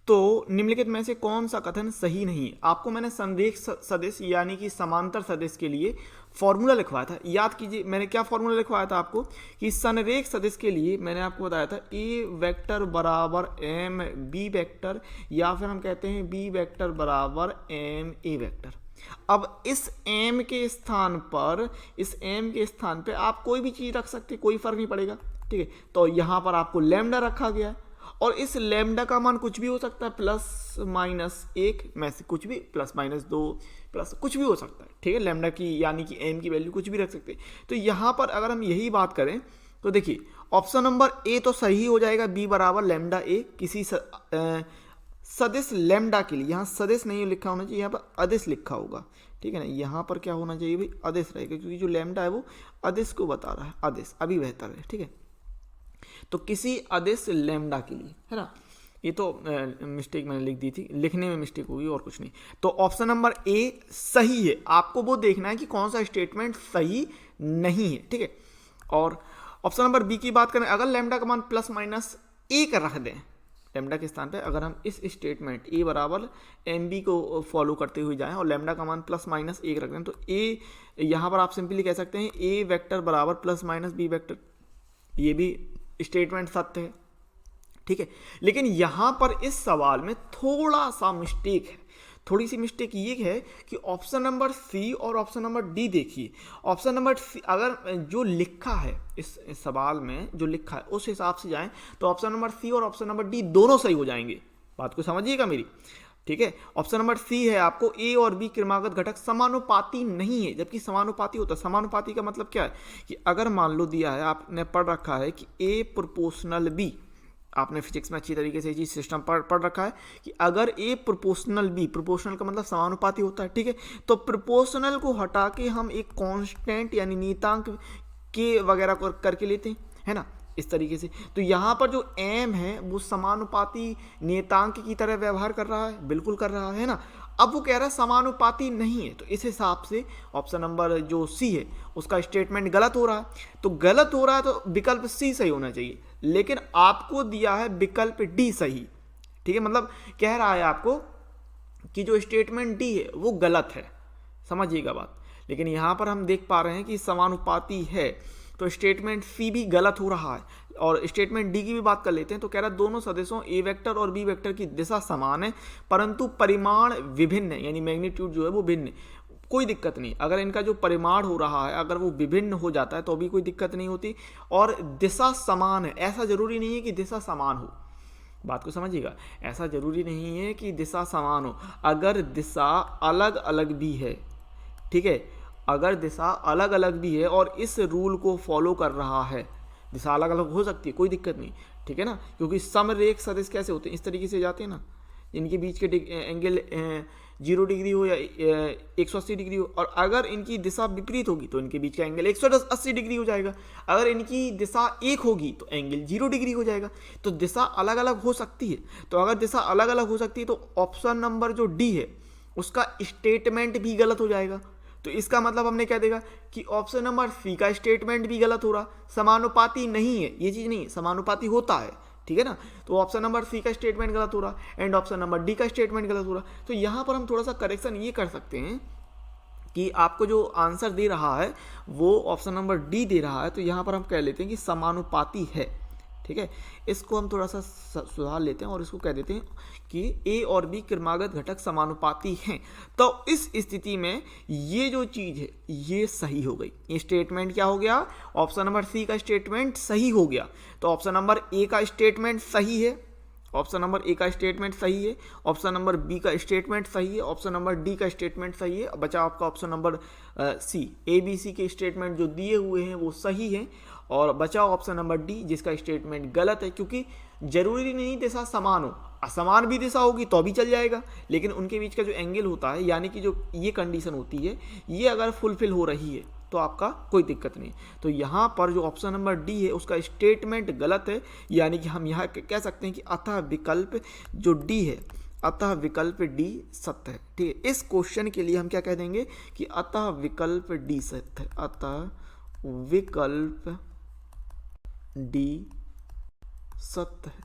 तो निम्नलिखित में से कौन सा कथन सही नहीं है। आपको मैंने संरेख सदिश यानी कि समांतर सदिश के लिए फॉर्मूला लिखवाया था। याद कीजिए मैंने क्या फॉर्मूला लिखवाया था आपको, कि संरेख सदिश के लिए मैंने आपको बताया था ए वेक्टर बराबर एम बी वेक्टर, या फिर हम कहते हैं बी वेक्टर बराबर एम ए वेक्टर। अब इस m के स्थान पर आप कोई भी चीज़ रख सकते, कोई फर्क नहीं पड़ेगा, ठीक है। तो यहाँ पर आपको लैम्डा रखा गया है, और इस लैम्डा का मान कुछ भी हो सकता है, प्लस माइनस 1 में से कुछ भी, प्लस माइनस 2 प्लस कुछ भी हो सकता है, ठीक है। लैम्डा की यानी कि m की वैल्यू कुछ भी रख सकते हैं। तो यहाँ पर अगर हम यही बात करें तो देखिए ऑप्शन नंबर ए तो सही हो जाएगा, बी बराबर लैम्डा ए किसी सदिश लैम्डा के लिए। यहाँ सदिश नहीं लिखा होना चाहिए, यहाँ पर अदिश लिखा होगा, ठीक है ना। यहाँ पर क्या होना चाहिए भाई, अदिश रहेगा, क्योंकि जो लैम्डा है वो अदिश को बता रहा है, अदिश अभी बेहतर है, ठीक है। तो किसी अदिश लैम्डा के लिए, है ना। ये तो मिस्टेक मैंने लिख दी थी, लिखने में मिस्टेक होगी और कुछ नहीं। तो ऑप्शन नंबर ए सही है, आपको वो देखना है कि कौन सा स्टेटमेंट सही नहीं है, ठीक है। और ऑप्शन नंबर बी की बात करें, अगर लैम्डा का मान प्लस माइनस 1 रख दें, लैम्डा के स्थान पे अगर हम इस स्टेटमेंट ए बराबर एम बी को फॉलो करते हुए जाएं और लैम्डा का मान प्लस माइनस 1 रख दें, तो ए यहाँ पर आप सिंपली कह सकते हैं ए वेक्टर बराबर प्लस माइनस बी वेक्टर, ये भी स्टेटमेंट सत्य है, ठीक है। लेकिन यहाँ पर इस सवाल में थोड़ा सा मिस्टेक है, थोड़ी सी मिस्टेक ये है कि ऑप्शन नंबर सी और ऑप्शन नंबर डी देखिए। ऑप्शन नंबर सी अगर जो लिखा है इस सवाल में जो लिखा है उस हिसाब से जाएं तो ऑप्शन नंबर सी और ऑप्शन नंबर डी दोनों सही हो जाएंगे। बात को समझिएगा मेरी, ठीक है। ऑप्शन नंबर सी है आपको ए और बी क्रमागत घटक समानुपाती नहीं है, जबकि समानुपाती होता है। समानुपाती का मतलब क्या है कि अगर मान लो दिया है, आपने पढ़ रखा है कि ए प्रोपोर्शनल बी, आपने फिजिक्स में अच्छी तरीके से ये चीज सिस्टम पढ़ रखा है कि अगर ए प्रोपोर्शनल बी, प्रोपोर्शनल का मतलब समानुपाती होता है, ठीक है। तो प्रोपोर्शनल को हटा के हम एक कांस्टेंट यानी नियतांक के वगैरह करके लेते हैं, है ना, इस तरीके से। तो यहाँ पर जो m है वो समानुपाती नियतांक की तरह व्यवहार कर रहा है, बिल्कुल कर रहा है ना। अब वो कह रहा है समानुपाती नहीं है, तो इस हिसाब से ऑप्शन नंबर जो सी है उसका स्टेटमेंट गलत हो रहा है। तो गलत हो रहा है तो विकल्प सी सही होना चाहिए, लेकिन आपको दिया है विकल्प डी सही, ठीक है। मतलब कह रहा है आपको कि जो स्टेटमेंट डी है वो गलत है, समझिएगा बात। लेकिन यहाँ पर हम देख पा रहे हैं कि समानुपाती है, तो स्टेटमेंट सी भी गलत हो रहा है। और स्टेटमेंट डी की भी बात कर लेते हैं, तो कह रहा है दोनों सदिशों ए वेक्टर और बी वेक्टर की दिशा समान है परंतु परिमाण विभिन्न है, यानी मैग्नीट्यूड जो है वो भिन्न है। कोई दिक्कत नहीं, अगर इनका जो परिमाण हो रहा है अगर वो विभिन्न हो जाता है तो भी कोई दिक्कत नहीं होती। और दिशा समान है, ऐसा जरूरी नहीं है कि दिशा समान हो, बात को समझिएगा, ऐसा जरूरी नहीं है कि दिशा समान हो। अगर दिशा अलग अलग भी है, ठीक है, अगर दिशा अलग अलग भी है और इस रूल को फॉलो कर रहा है, दिशा अलग अलग हो सकती है, कोई दिक्कत नहीं, ठीक है ना, क्योंकि समरेख सदिश कैसे होते हैं, इस तरीके से जाते हैं ना, इनके बीच के एंगल 0 डिग्री हो या 180 डिग्री हो, और अगर इनकी दिशा विपरीत होगी तो इनके बीच का एंगल 180 डिग्री हो जाएगा। अगर इनकी दिशा एक होगी तो एंगल 0 डिग्री हो जाएगा। तो दिशा अलग अलग हो सकती है, तो अगर दिशा अलग अलग हो सकती है तो ऑप्शन नंबर जो डी है उसका स्टेटमेंट भी गलत हो जाएगा। तो इसका मतलब हमने क्या देखा कि ऑप्शन नंबर सी का स्टेटमेंट भी गलत हो रहा, समानुपाती नहीं है, ये चीज़ नहीं, समानुपाती होता है, ठीक है ना। तो ऑप्शन नंबर सी का स्टेटमेंट गलत हो रहा एंड ऑप्शन नंबर डी का स्टेटमेंट गलत हो रहा। तो यहाँ पर हम थोड़ा सा करेक्शन ये कर सकते हैं कि आपको जो आंसर दे रहा है वो ऑप्शन नंबर डी दे रहा है, तो यहाँ पर हम कह लेते हैं कि समानुपाती है, ठीक है। इसको हम थोड़ा सा सुधार लेते हैं और इसको कह देते हैं कि ए और बी क्रमागत घटक समानुपाती हैं। तो इस स्थिति में ये जो चीज़ है ये सही हो गई, ये स्टेटमेंट क्या हो गया, ऑप्शन नंबर सी का स्टेटमेंट सही हो गया। तो ऑप्शन नंबर ए का स्टेटमेंट सही है, ऑप्शन नंबर ए का स्टेटमेंट सही है, ऑप्शन नंबर बी का स्टेटमेंट सही है, ऑप्शन नंबर डी का स्टेटमेंट सही है। बचा आपका option number C, A B C के स्टेटमेंट जो दिए हुए हैं वो सही हैं, और बचा ऑप्शन नंबर डी जिसका स्टेटमेंट गलत है, क्योंकि जरूरी नहीं दिशा समान हो, असमान भी दिशा होगी तो भी चल जाएगा, लेकिन उनके बीच का जो एंगल होता है, यानी कि जो ये कंडीशन होती है, ये अगर फुलफिल हो रही है तो आपका कोई दिक्कत नहीं। तो यहाँ पर जो ऑप्शन नंबर डी है उसका स्टेटमेंट गलत है, यानी कि हम यहाँ कह सकते हैं कि अतः विकल्प जो डी है, अतः विकल्प डी सत्य है, ठीक है। इस क्वेश्चन के लिए हम क्या कह देंगे कि अतः विकल्प डी सत्य है, अतः विकल्प डी सत्य है,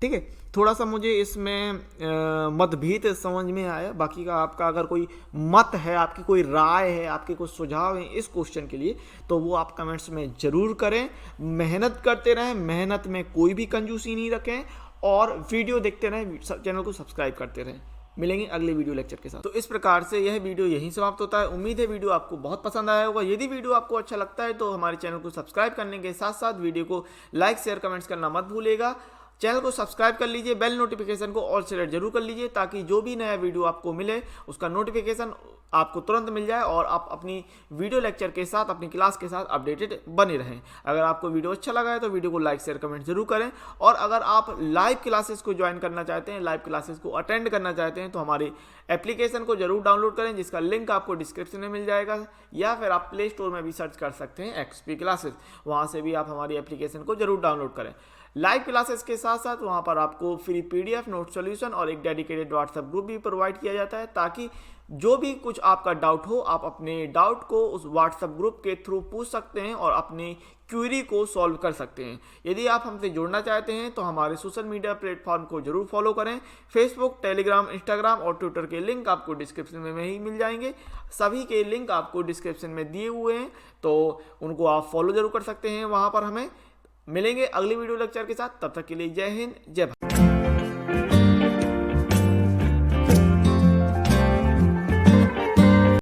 ठीक है। थोड़ा सा मुझे इसमें मतभेद समझ में आया, बाकी का आपका अगर कोई मत है, आपकी कोई राय है, आपके कोई सुझाव है इस क्वेश्चन के लिए तो वो आप कमेंट्स में ज़रूर करें। मेहनत करते रहें, मेहनत में कोई भी कंजूसी नहीं रखें, और वीडियो देखते रहें, चैनल को सब्सक्राइब करते रहें। मिलेंगे अगले वीडियो लेक्चर के साथ। तो इस प्रकार से यह वीडियो यहीं समाप्त होता है। उम्मीद है वीडियो आपको बहुत पसंद आया होगा। यदि वीडियो आपको अच्छा लगता है तो हमारे चैनल को सब्सक्राइब करने के साथ साथ वीडियो को लाइक शेयर कमेंट्स करना मत भूलिएगा। चैनल को सब्सक्राइब कर लीजिए, बेल नोटिफिकेशन को ऑल सेलेक्ट जरूर कर लीजिए, ताकि जो भी नया वीडियो आपको मिले उसका नोटिफिकेशन आपको तुरंत मिल जाए और आप अपनी वीडियो लेक्चर के साथ, अपनी क्लास के साथ अपडेटेड बने रहें। अगर आपको वीडियो अच्छा लगा है तो वीडियो को लाइक शेयर कमेंट जरूर करें, और अगर आप लाइव क्लासेस को ज्वाइन करना चाहते हैं, लाइव क्लासेस को अटेंड करना चाहते हैं तो हमारे एप्लीकेशन को जरूर डाउनलोड करें, जिसका लिंक आपको डिस्क्रिप्शन में मिल जाएगा, या फिर आप प्ले स्टोर में भी सर्च कर सकते हैं XP क्लासेस, वहाँ से भी आप हमारी एप्लीकेशन को जरूर डाउनलोड करें। लाइव क्लासेस के साथ साथ वहाँ पर आपको फ्री PDF नोट सॉल्यूशन और एक डेडिकेटेड व्हाट्सएप ग्रुप भी प्रोवाइड किया जाता है, ताकि जो भी कुछ आपका डाउट हो आप अपने डाउट को उस व्हाट्सएप ग्रुप के थ्रू पूछ सकते हैं और अपनी क्वेरी को सॉल्व कर सकते हैं। यदि आप हमसे जुड़ना चाहते हैं तो हमारे सोशल मीडिया प्लेटफॉर्म को जरूर फॉलो करें। फेसबुक, टेलीग्राम, इंस्टाग्राम और ट्विटर के लिंक आपको डिस्क्रिप्शन में ही मिल जाएंगे। सभी के लिंक आपको डिस्क्रिप्शन में दिए हुए हैं, तो उनको आप फॉलो जरूर कर सकते हैं। वहाँ पर हमें मिलेंगे अगली वीडियो लेक्चर के साथ, तब तक के लिए जय हिंद, जय भारत।